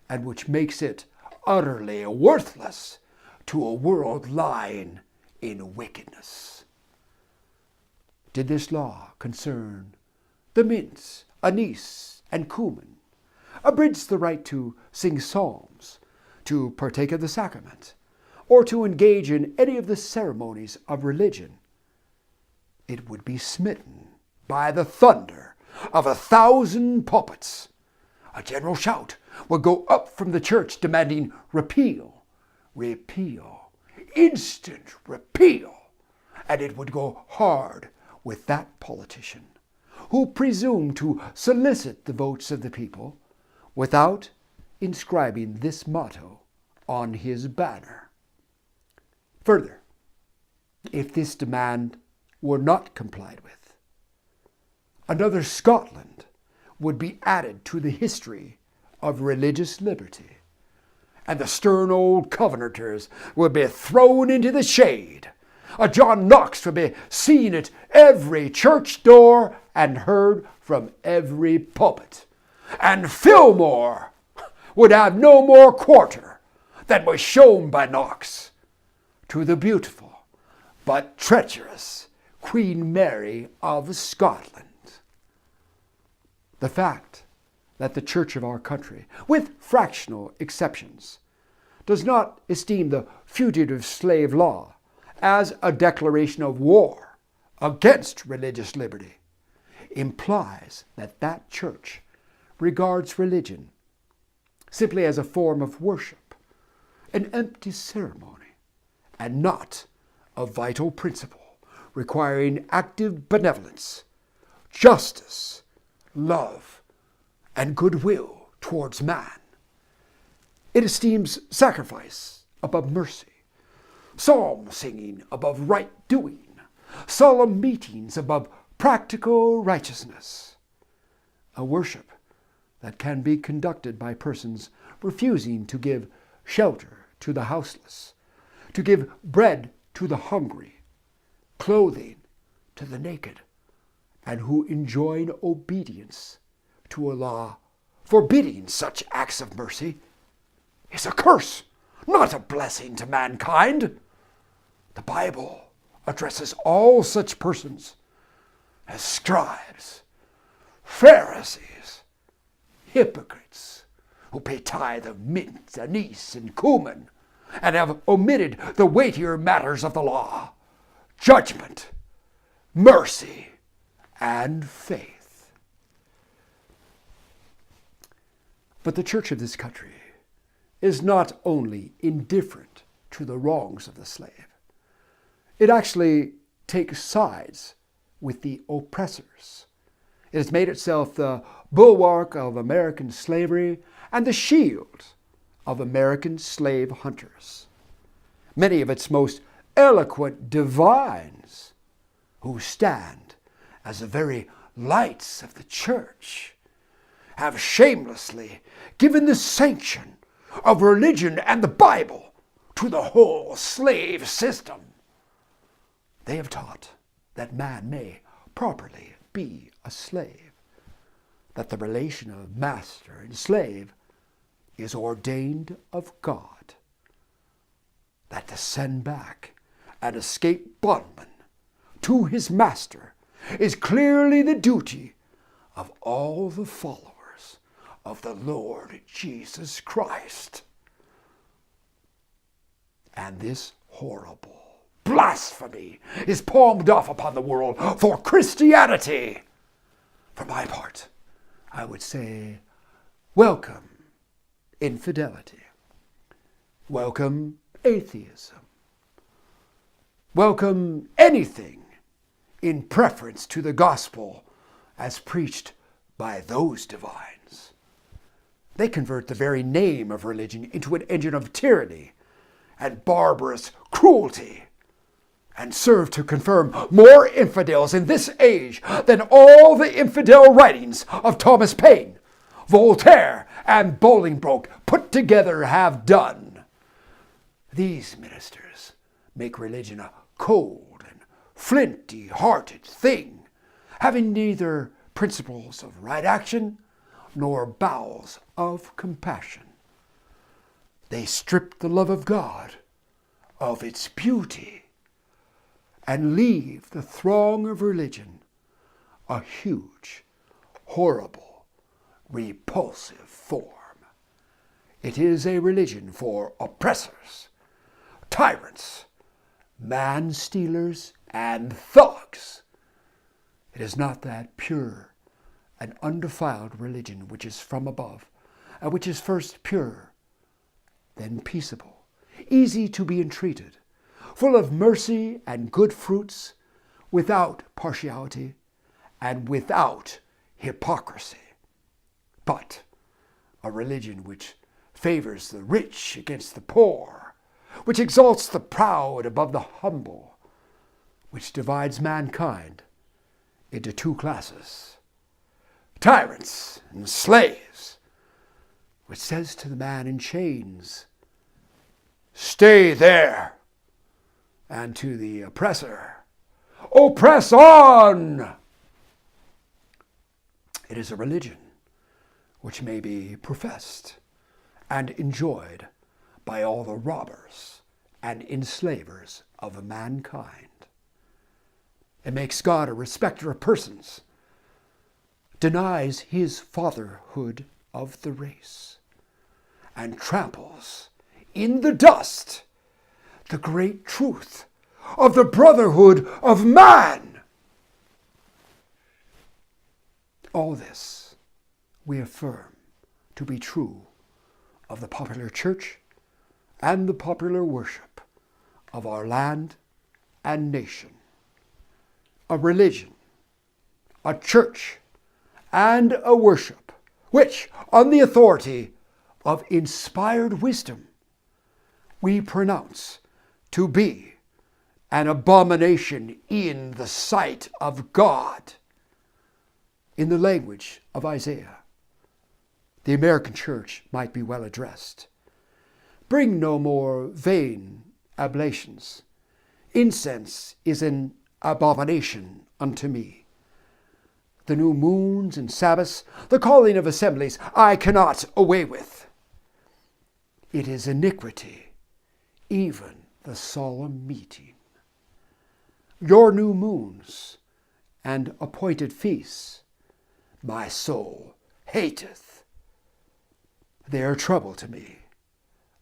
and which makes it utterly worthless to a world lying in wickedness. Did this law concern the mints, anise, and cumin, abridge the right to sing psalms, to partake of the sacrament, or to engage in any of the ceremonies of religion, it would be smitten by the thunder of 1,000 pulpits. A general shout would go up from the church demanding repeal, repeal, instant repeal, and it would go hard with that politician who presumed to solicit the votes of the people without inscribing this motto on his banner. Further, if this demand were not complied with, another Scotland would be added to the history of religious liberty, and the stern old Covenanters would be thrown into the shade. A John Knox would be seen at every church door and heard from every pulpit. And Fillmore would have no more quarter than was shown by Knox to the beautiful but treacherous Queen Mary of Scotland. The fact that the church of our country, with fractional exceptions, does not esteem the fugitive slave law as a declaration of war against religious liberty implies that that church regards religion simply as a form of worship, an empty ceremony, and not a vital principle requiring active benevolence, justice, love, and goodwill towards man. It esteems sacrifice above mercy, psalm singing above right doing, solemn meetings above practical righteousness, a worship that can be conducted by persons refusing to give shelter to the houseless, to give bread to the hungry, clothing to the naked, and who enjoin obedience to a law forbidding such acts of mercy, is a curse, not a blessing to mankind. The Bible addresses all such persons as scribes, Pharisees, hypocrites, who pay tithe of mint, anise, and cumin, and have omitted the weightier matters of the law, judgment, mercy, and faith. But the church of this country is not only indifferent to the wrongs of the slave, it actually takes sides with the oppressors. It has made itself the bulwark of American slavery and the shield of American slave hunters. Many of its most eloquent divines, who stand as the very lights of the church, have shamelessly given the sanction of religion and the Bible to the whole slave system. They have taught that man may properly be a slave, that the relation of master and slave is ordained of God, that to send back an escaped bondman to his master is clearly the duty of all the followers of the Lord Jesus Christ. And this horrible blasphemy is palmed off upon the world for Christianity. For my part, I would say, welcome infidelity. Welcome atheism. Welcome anything in preference to the gospel as preached by those divines. They convert the very name of religion into an engine of tyranny and barbarous cruelty, and serve to confirm more infidels in this age than all the infidel writings of Thomas Paine, Voltaire, and Bolingbroke put together have done. These ministers make religion a cold and flinty-hearted thing, having neither principles of right action nor bowels of compassion. They strip the love of God of its beauty and leave the throng of religion a huge, horrible, repulsive form. It is a religion for oppressors, tyrants, man-stealers, and thugs. It is not that pure and undefiled religion which is from above, and which is first pure, then peaceable, easy to be entreated, full of mercy and good fruits, without partiality and without hypocrisy, but a religion which favors the rich against the poor, which exalts the proud above the humble, which divides mankind into two classes, tyrants and slaves, which says to the man in chains, "Stay there," and to the oppressor, "Oppress on." It is a religion which may be professed and enjoyed by all the robbers and enslavers of mankind. It makes God a respecter of persons, denies his fatherhood of the race, and tramples in the dust the great truth of the brotherhood of man. All this we affirm to be true of the popular church and the popular worship of our land and nation. A religion, a church, and a worship which, on the authority of inspired wisdom, we pronounce to be an abomination in the sight of God. In the language of Isaiah, the American church might be well addressed. Bring no more vain oblations. Incense is an abomination unto me. The new moons and Sabbaths, the calling of assemblies, I cannot away with. It is iniquity, even the solemn meeting. Your new moons and appointed feasts, my soul hateth. They are trouble to me.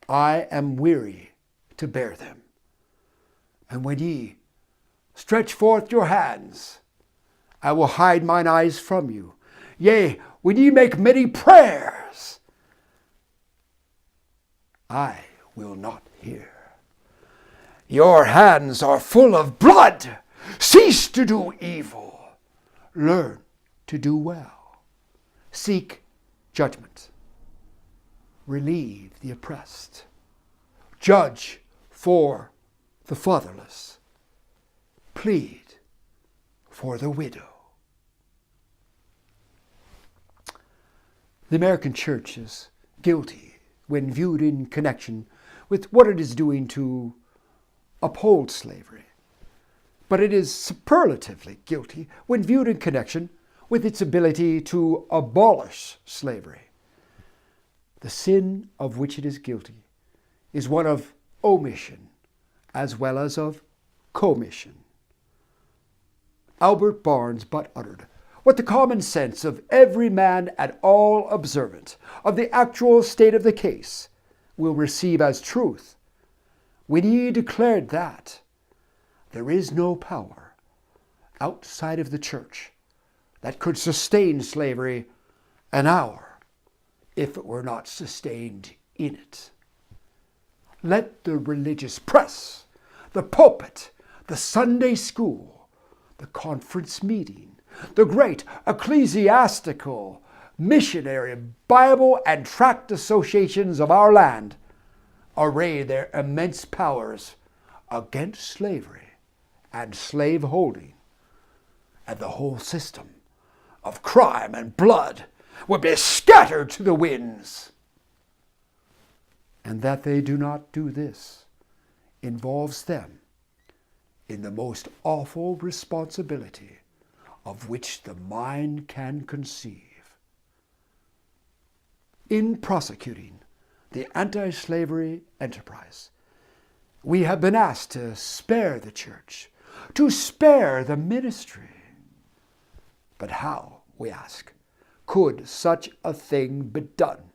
I am weary to bear them. And when ye stretch forth your hands, I will hide mine eyes from you. Yea, when ye make many prayers, I will not hear. Your hands are full of blood. Cease to do evil. Learn to do well. Seek judgment. Relieve the oppressed. Judge for the fatherless. Plead for the widow. The American church is guilty when viewed in connection with what it is doing to uphold slavery, but it is superlatively guilty when viewed in connection with its ability to abolish slavery. The sin of which it is guilty is one of omission as well as of commission. Albert Barnes but uttered what the common sense of every man at all observant of the actual state of the case will receive as truth, when he declared that there is no power outside of the church that could sustain slavery an hour if it were not sustained in it. Let the religious press, the pulpit, the Sunday school, the conference meeting, the great ecclesiastical, missionary, Bible, and tract associations of our land array their immense powers against slavery and slave holding, and the whole system of crime and blood would be scattered to the winds. And that they do not do this involves them in the most awful responsibility of which the mind can conceive. In prosecuting the anti-slavery enterprise, we have been asked to spare the church, to spare the ministry. But how, we ask, could such a thing be done?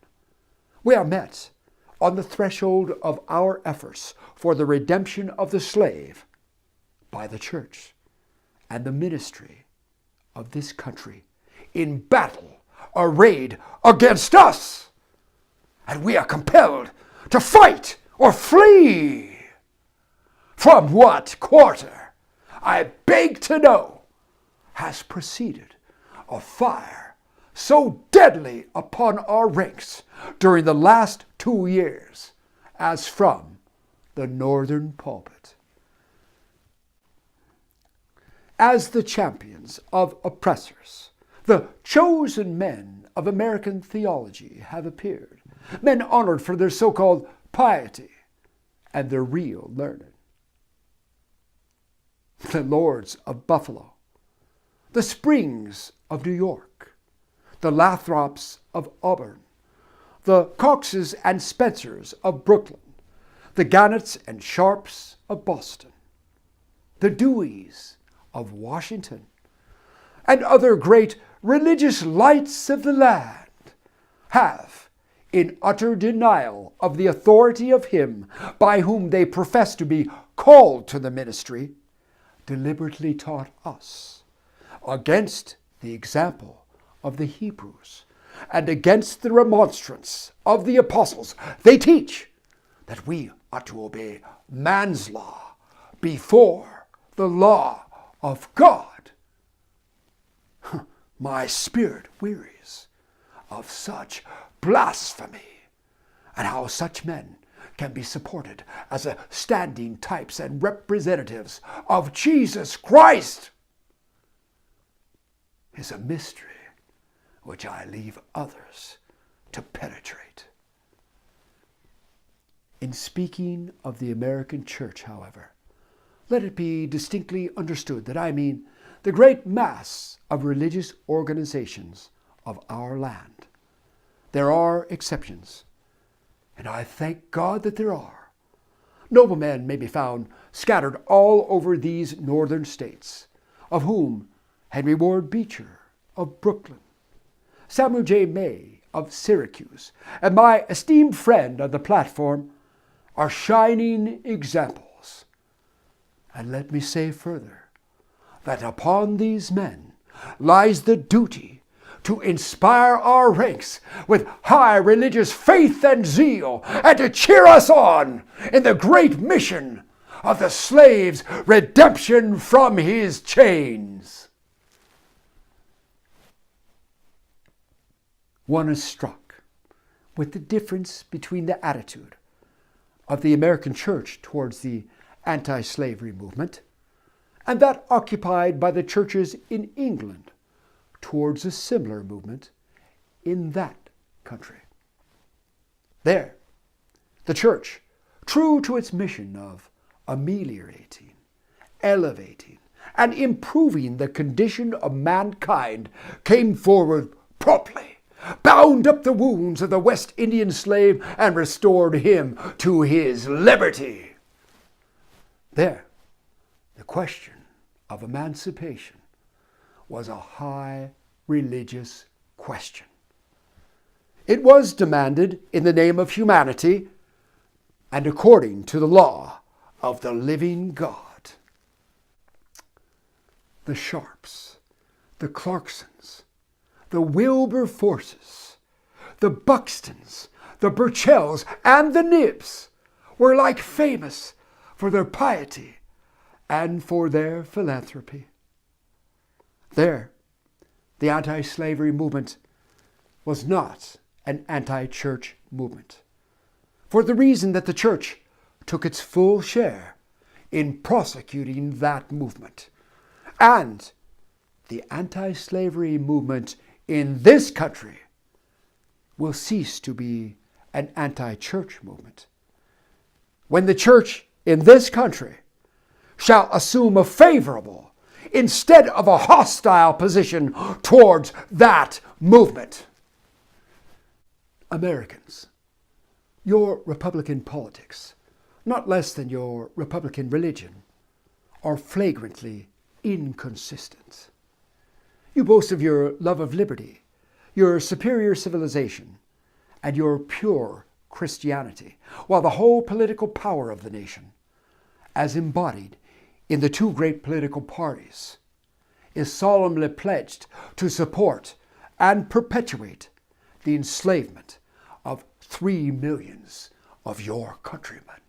We are met on the threshold of our efforts for the redemption of the slave by the church and the ministry of this country in battle arrayed against us, and we are compelled to fight or flee. From what quarter, I beg to know, has proceeded a fire so deadly upon our ranks during the last 2 years as from the northern pulpit? As the champions of oppressors, the chosen men of American theology have appeared, men honored for their so-called piety and their real learning. The Lords of Buffalo, the Springs of New York, the Lathrops of Auburn, the Coxes and Spencers of Brooklyn, the Gannets and Sharps of Boston, the Deweys of Washington, and other great religious lights of the land have, in utter denial of the authority of him by whom they profess to be called to the ministry, deliberately taught us, against the example of the Hebrews, and against the remonstrance of the apostles, they teach that we ought to obey man's law before the law of God. My spirit wearies of such blasphemy, and how such men can be supported as a standing types and representatives of Jesus Christ is a mystery which I leave others to penetrate. In speaking of the American church, however, let it be distinctly understood that I mean the great mass of religious organizations of our land. There are exceptions, and I thank God that there are. Noble men may be found scattered all over these northern states, of whom Henry Ward Beecher of Brooklyn, Samuel J. May of Syracuse, and my esteemed friend on the platform are shining examples. And let me say further, that upon these men lies the duty to inspire our ranks with high religious faith and zeal, and to cheer us on in the great mission of the slave's redemption from his chains. One is struck with the difference between the attitude of the American church towards the anti-slavery movement and that occupied by the churches in England towards a similar movement in that country. There, the church, true to its mission of ameliorating, elevating, and improving the condition of mankind, came forward promptly, bound up the wounds of the West Indian slave, and restored him to his liberty. There, the question of emancipation was a high religious question. It was demanded in the name of humanity and according to the law of the living God. The Sharps, the Clarksons, the Wilberforces, the Buxtons, the Burchells, and the Knibbs were alike famous for their piety and for their philanthropy. There, the anti-slavery movement was not an anti-church movement, for the reason that the church took its full share in prosecuting that movement. And the anti-slavery movement in this country will cease to be an anti-church movement when the church in this country shall assume a favorable instead of a hostile position towards that movement. Americans, your Republican politics, not less than your Republican religion, are flagrantly inconsistent. You boast of your love of liberty, your superior civilization, and your pure Christianity, while the whole political power of the nation, as embodied in the two great political parties, is solemnly pledged to support and perpetuate the enslavement of 3 millions of your countrymen.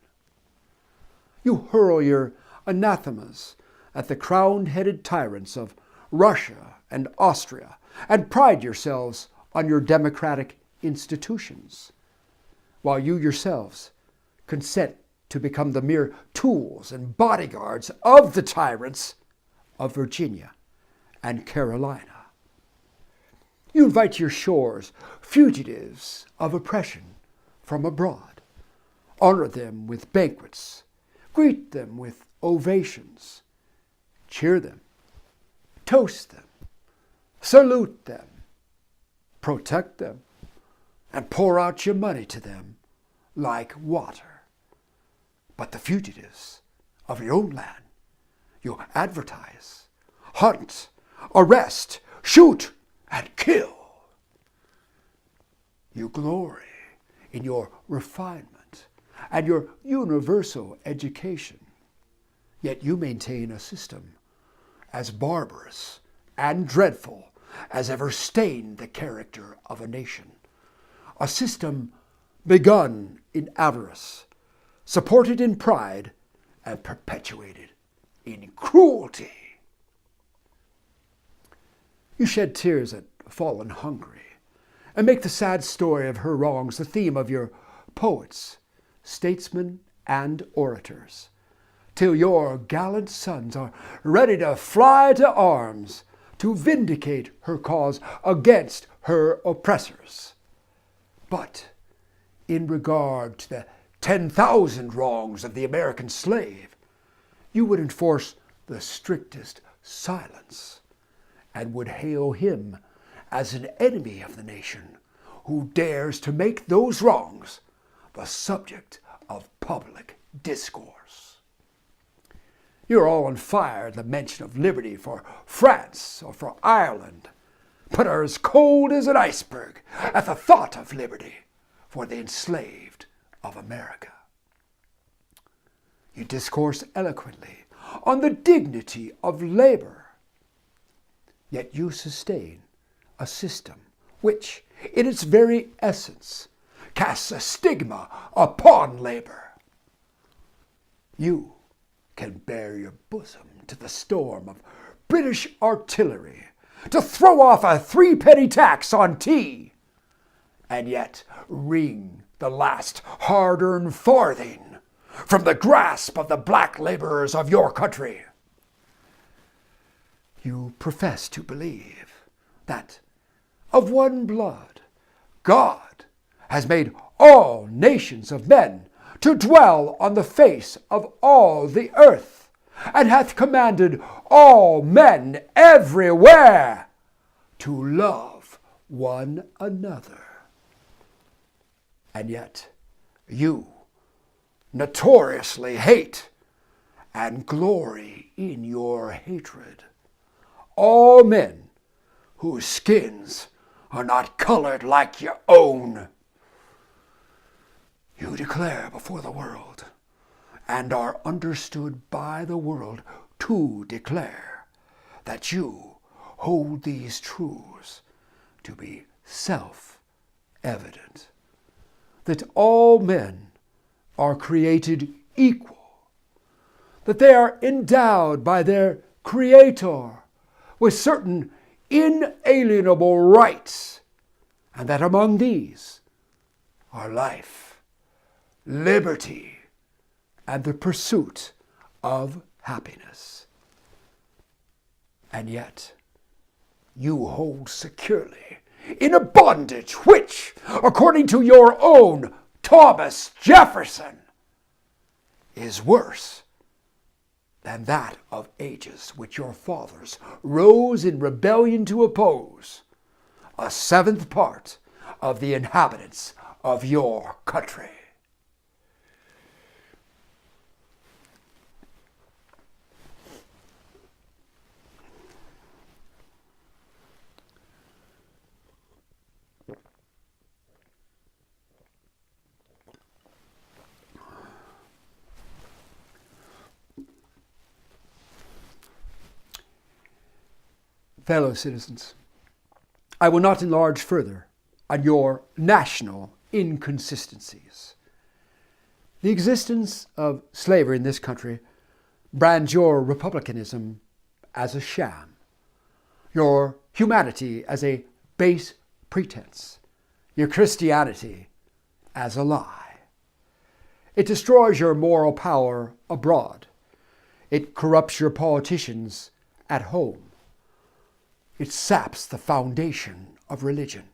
You hurl your anathemas at the crown-headed tyrants of Russia and Austria, and pride yourselves on your democratic institutions, while you yourselves consent to become the mere tools and bodyguards of the tyrants of Virginia and Carolina. You invite to your shores fugitives of oppression from abroad, honor them with banquets, greet them with ovations, cheer them, toast them, salute them, protect them, and pour out your money to them like water. But the fugitives of your own land, you advertise, hunt, arrest, shoot, and kill. You glory in your refinement and your universal education, yet you maintain a system as barbarous and dreadful as ever stained the character of a nation. A system begun in avarice, supported in pride, and perpetuated in cruelty. You shed tears at fallen Hungary, and make the sad story of her wrongs the theme of your poets, statesmen, and orators, till your gallant sons are ready to fly to arms to vindicate her cause against her oppressors. But in regard to the 10,000 wrongs of the American slave, you would enforce the strictest silence, and would hail him as an enemy of the nation who dares to make those wrongs the subject of public discourse. You're all on fire at the mention of liberty for France or for Ireland, but are as cold as an iceberg at the thought of liberty for the enslaved of America. You discourse eloquently on the dignity of labor, yet you sustain a system which, in its very essence, casts a stigma upon labor. You can bare your bosom to the storm of British artillery to throw off a 3-penny tax on tea, and yet wring the last hard-earned farthing from the grasp of the black laborers of your country. You profess to believe that of one blood God has made all nations of men to dwell on the face of all the earth, and hath commanded all men everywhere to love one another. And yet you notoriously hate and glory in your hatred all men whose skins are not colored like your own. You declare before the world, and are understood by the world to declare, that you hold these truths to be self-evident, that all men are created equal, that they are endowed by their Creator with certain inalienable rights, and that among these are life, liberty, and the pursuit of happiness. And yet you hold securely in a bondage which, according to your own Thomas Jefferson, is worse than that of ages which your fathers rose in rebellion to oppose, a 7th part of the inhabitants of your country. Fellow citizens, I will not enlarge further on your national inconsistencies. The existence of slavery in this country brands your republicanism as a sham, your humanity as a base pretense, your Christianity as a lie. It destroys your moral power abroad. It corrupts your politicians at home. It saps the foundation of religion.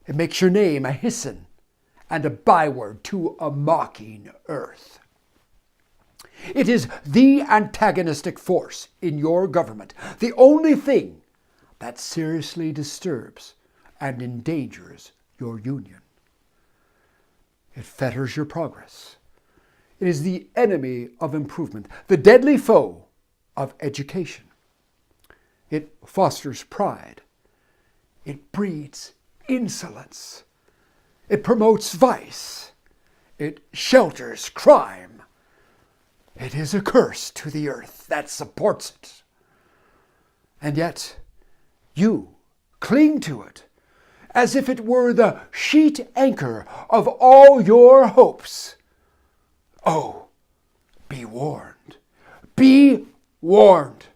It makes your name a hisson and a byword to a mocking earth. It is the antagonistic force in your government, the only thing that seriously disturbs and endangers your union. It fetters your progress. It is the enemy of improvement, the deadly foe of education. It fosters pride. It breeds insolence. It promotes vice. It shelters crime. It is a curse to the earth that supports it. And yet, You cling to it as if it were the sheet anchor of all your hopes. Oh, be warned. Be warned.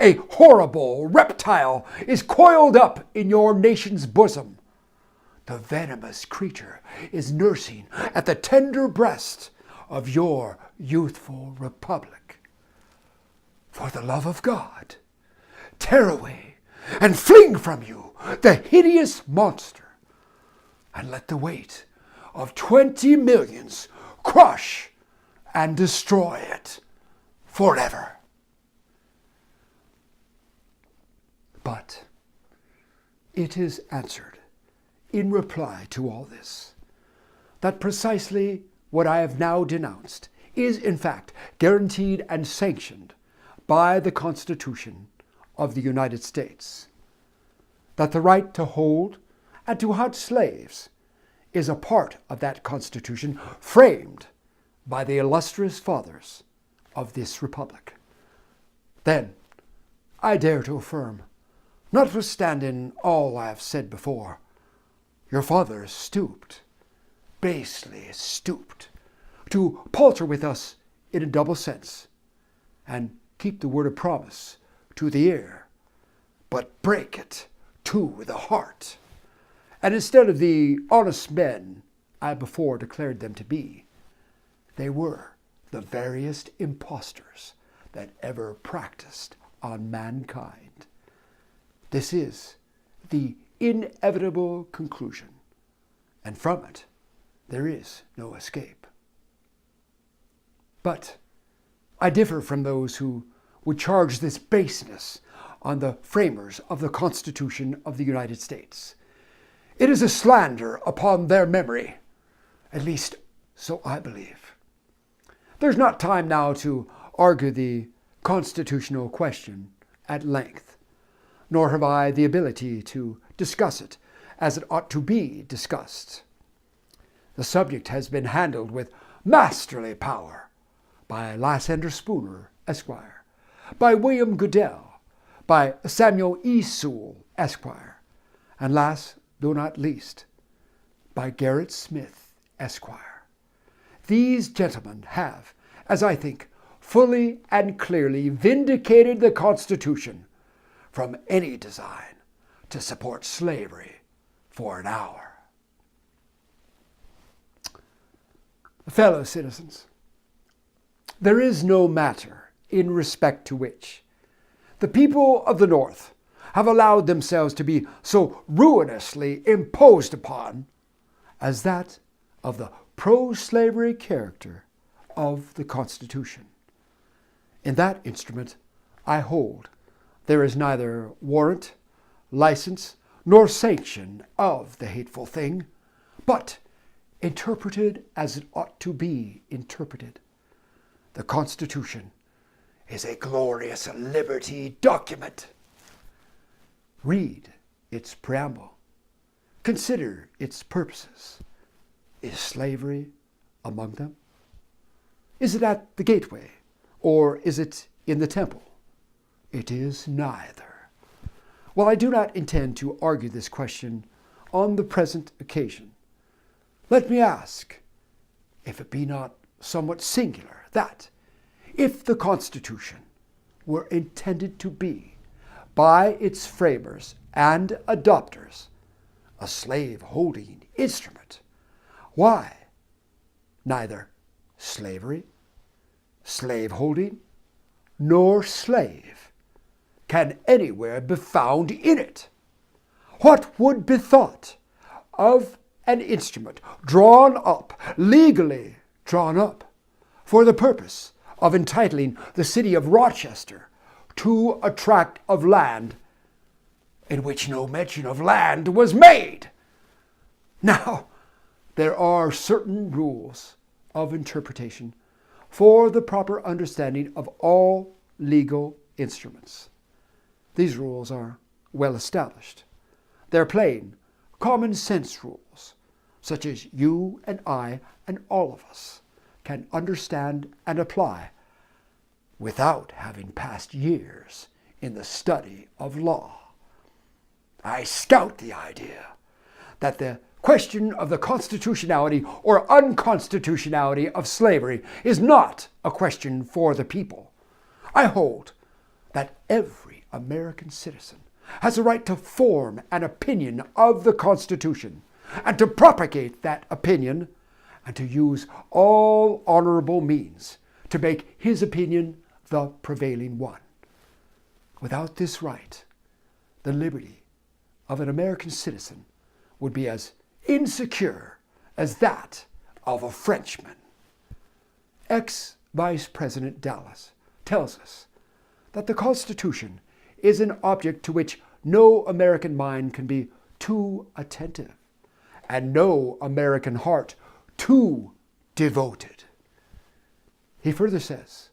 A horrible reptile is coiled up in your nation's bosom. The venomous creature is nursing at the tender breast of your youthful republic. For the love of God, tear away and fling from you the hideous monster, and let the weight of 20 millions crush and destroy it forever. But it is answered in reply to all this, that precisely what I have now denounced is in fact guaranteed and sanctioned by the Constitution of the United States, that the right to hold and to hunt slaves is a part of that Constitution framed by the illustrious fathers of this republic. Then I dare to affirm, notwithstanding all I have said before, your fathers stooped, basely stooped, to palter with us in a double sense, and keep the word of promise to the ear, but break it to the heart. And instead of the honest men I before declared them to be, they were the veriest impostors that ever practiced on mankind. This is the inevitable conclusion, and from it there is no escape. But I differ from those who would charge this baseness on the framers of the Constitution of the United States. It is a slander upon their memory, at least so I believe. There's not time now to argue the constitutional question at length, nor have I the ability to discuss it as it ought to be discussed. The subject has been handled with masterly power by Lysander Spooner, Esquire, by William Goodell, by Samuel E. Sewell, Esquire, and last, though not least, by Gerrit Smith, Esquire. These gentlemen have, as I think, fully and clearly vindicated the Constitution from any design to support slavery for an hour. Fellow citizens, there is no matter in respect to which the people of the North have allowed themselves to be so ruinously imposed upon as that of the pro-slavery character of the Constitution. In that instrument, I hold, there is neither warrant, license, nor sanction of the hateful thing, but interpreted as it ought to be interpreted. The Constitution is a glorious liberty document. Read its preamble. Consider its purposes. Is slavery among them? Is it at the gateway, or is it in the temple? It is neither. While I do not intend to argue this question on the present occasion, let me ask, if it be not somewhat singular, that if the Constitution were intended to be, by its framers and adopters, a slave-holding instrument, why neither slavery, slave-holding, nor slave can anywhere be found in it? What would be thought of an instrument legally drawn up, for the purpose of entitling the city of Rochester to a tract of land in which no mention of land was made? Now, there are certain rules of interpretation for the proper understanding of all legal instruments. These rules are well established. They're plain, common sense rules, such as you and I and all of us can understand and apply without having passed years in the study of law. I scout the idea that the question of the constitutionality or unconstitutionality of slavery is not a question for the people. I hold that every American citizen has a right to form an opinion of the Constitution and to propagate that opinion and to use all honorable means to make his opinion the prevailing one. Without this right, the liberty of an American citizen would be as insecure as that of a Frenchman. Ex-Vice President Dallas tells us that the Constitution is an object to which no American mind can be too attentive, and no American heart too devoted. He further says,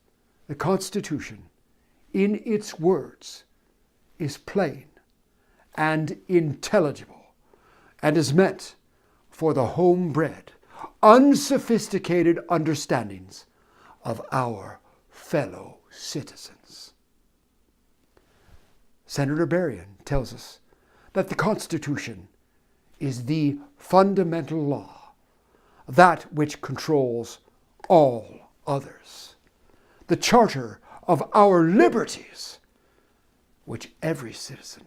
the Constitution, in its words, is plain and intelligible, and is meant for the homebred, unsophisticated understandings of our fellow citizens. Senator Berrien tells us that the Constitution is the fundamental law, that which controls all others, the charter of our liberties, which every citizen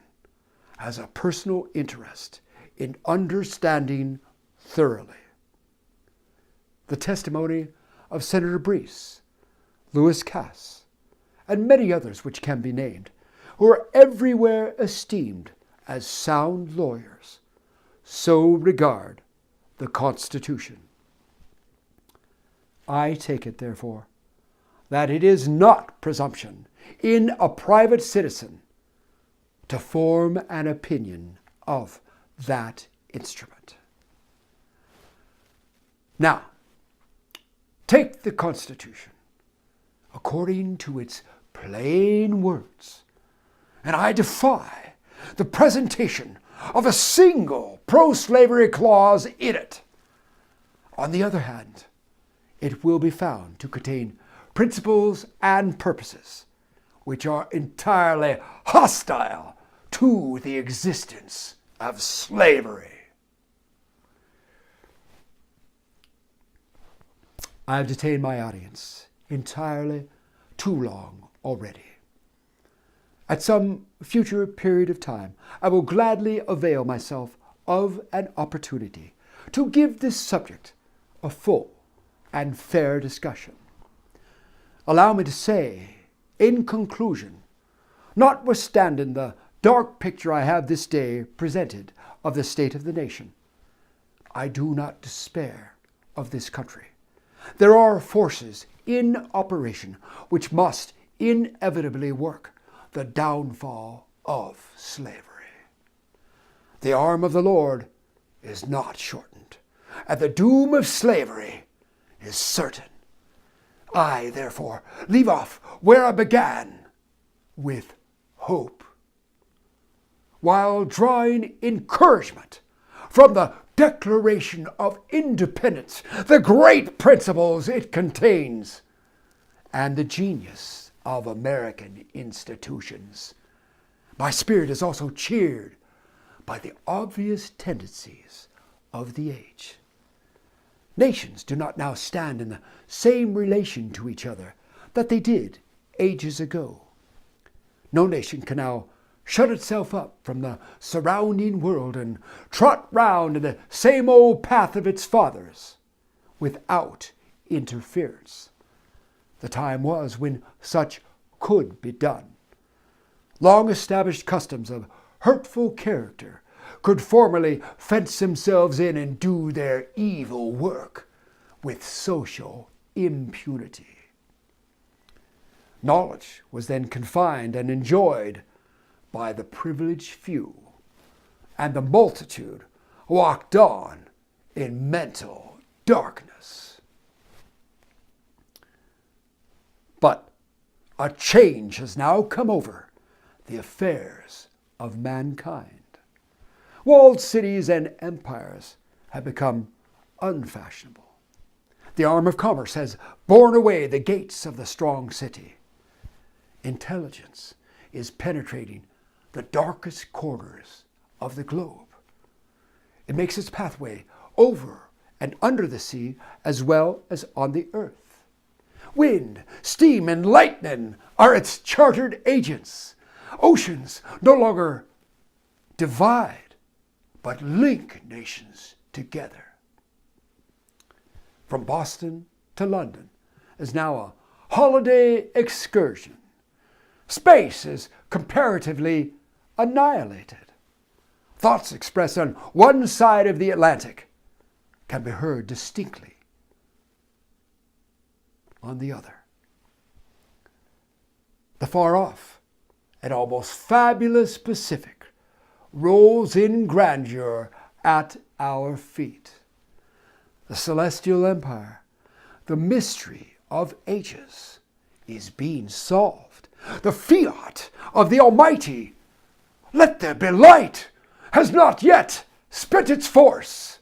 has a personal interest in understanding thoroughly. The testimony of Senator Breese, Lewis Cass, and many others which can be named, who are everywhere esteemed as sound lawyers, so regard the Constitution. I take it, therefore, that it is not presumption in a private citizen to form an opinion of that instrument. Now, take the Constitution according to its plain words, and I defy the presentation of a single pro-slavery clause in it. On the other hand, it will be found to contain principles and purposes which are entirely hostile to the existence of slavery. I have detained my audience entirely too long already. At some future period of time, I will gladly avail myself of an opportunity to give this subject a full and fair discussion. Allow me to say, in conclusion, notwithstanding the dark picture I have this day presented of the state of the nation, I do not despair of this country. There are forces in operation which must inevitably work the downfall of slavery. The arm of the Lord is not shortened, and the doom of slavery is certain. I, therefore, leave off where I began, with hope, while drawing encouragement from the Declaration of Independence, the great principles it contains, and the genius of American institutions. My spirit is also cheered by the obvious tendencies of the age. Nations do not now stand in the same relation to each other that they did ages ago. No nation can now shut itself up from the surrounding world and trot round in the same old path of its fathers without interference. The time was when such could be done. Long-established customs of hurtful character could formerly fence themselves in and do their evil work with social impunity. Knowledge was then confined and enjoyed by the privileged few, and the multitude walked on in mental darkness. But a change has now come over the affairs of mankind. Walled cities and empires have become unfashionable. The arm of commerce has borne away the gates of the strong city. Intelligence is penetrating the darkest corners of the globe. It makes its pathway over and under the sea as well as on the earth. Wind, steam, and lightning are its chartered agents. Oceans no longer divide, but link nations together. From Boston to London is now a holiday excursion. Space is comparatively annihilated. Thoughts expressed on one side of the Atlantic can be heard distinctly on the other. The far-off and almost fabulous Pacific rolls in grandeur at our feet. The celestial empire, the mystery of ages, is being solved. The fiat of the Almighty, "Let there be light," has not yet spent its force.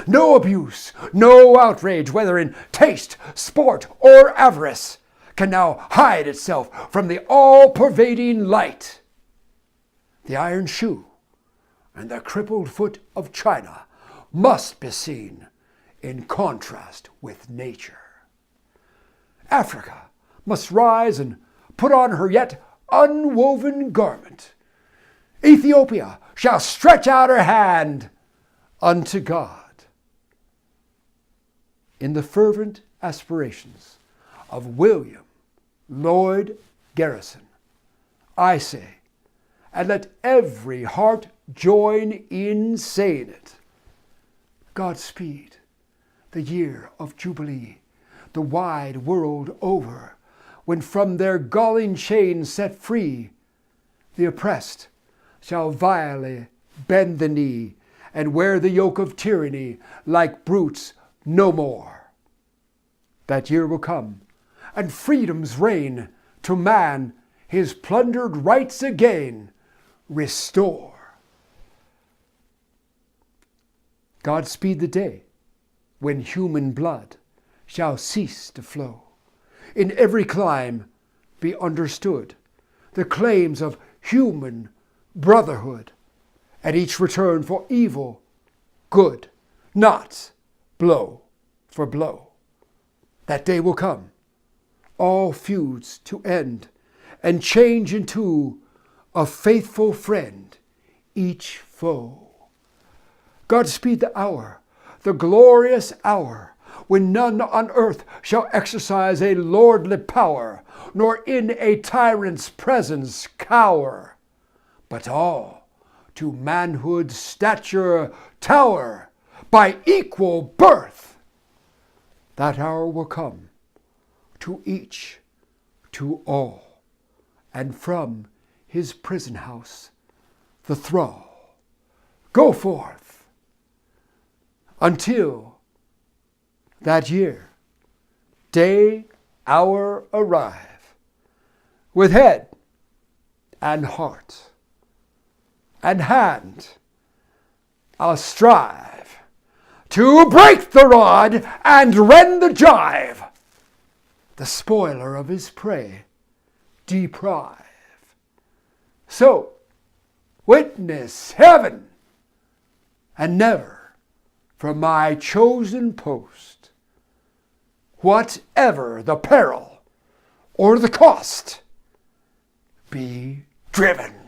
No abuse, no outrage, whether in taste, sport, or avarice, can now hide itself from the all-pervading light. The iron shoe and the crippled foot of China must be seen in contrast with nature. Africa must rise and put on her yet unwoven garment. Ethiopia shall stretch out her hand unto God. In the fervent aspirations of William Lloyd Garrison, I say, and let every heart join in saying it, Godspeed, the year of Jubilee, the wide world over, when from their galling chains set free, the oppressed shall vilely bend the knee and wear the yoke of tyranny like brutes no more. That year will come, and freedom's reign to man his plundered rights again restore. God speed the day when human blood shall cease to flow. In every clime be understood the claims of human brotherhood, at each return for evil, good, not blow for blow. That day will come, all feuds to end, and change into a faithful friend each foe. God speed the hour, the glorious hour, when none on earth shall exercise a lordly power, nor in a tyrant's presence cower, but all to manhood's stature tower by equal birth. That hour will come to each, to all, and from his prison house the thrall go forth. Until that year, day, hour arrive, with head and heart and hand I'll strive to break the rod and rend the jive, the spoiler of his prey deprive. So witness heaven, and never from my chosen post, whatever the peril or the cost, be driven.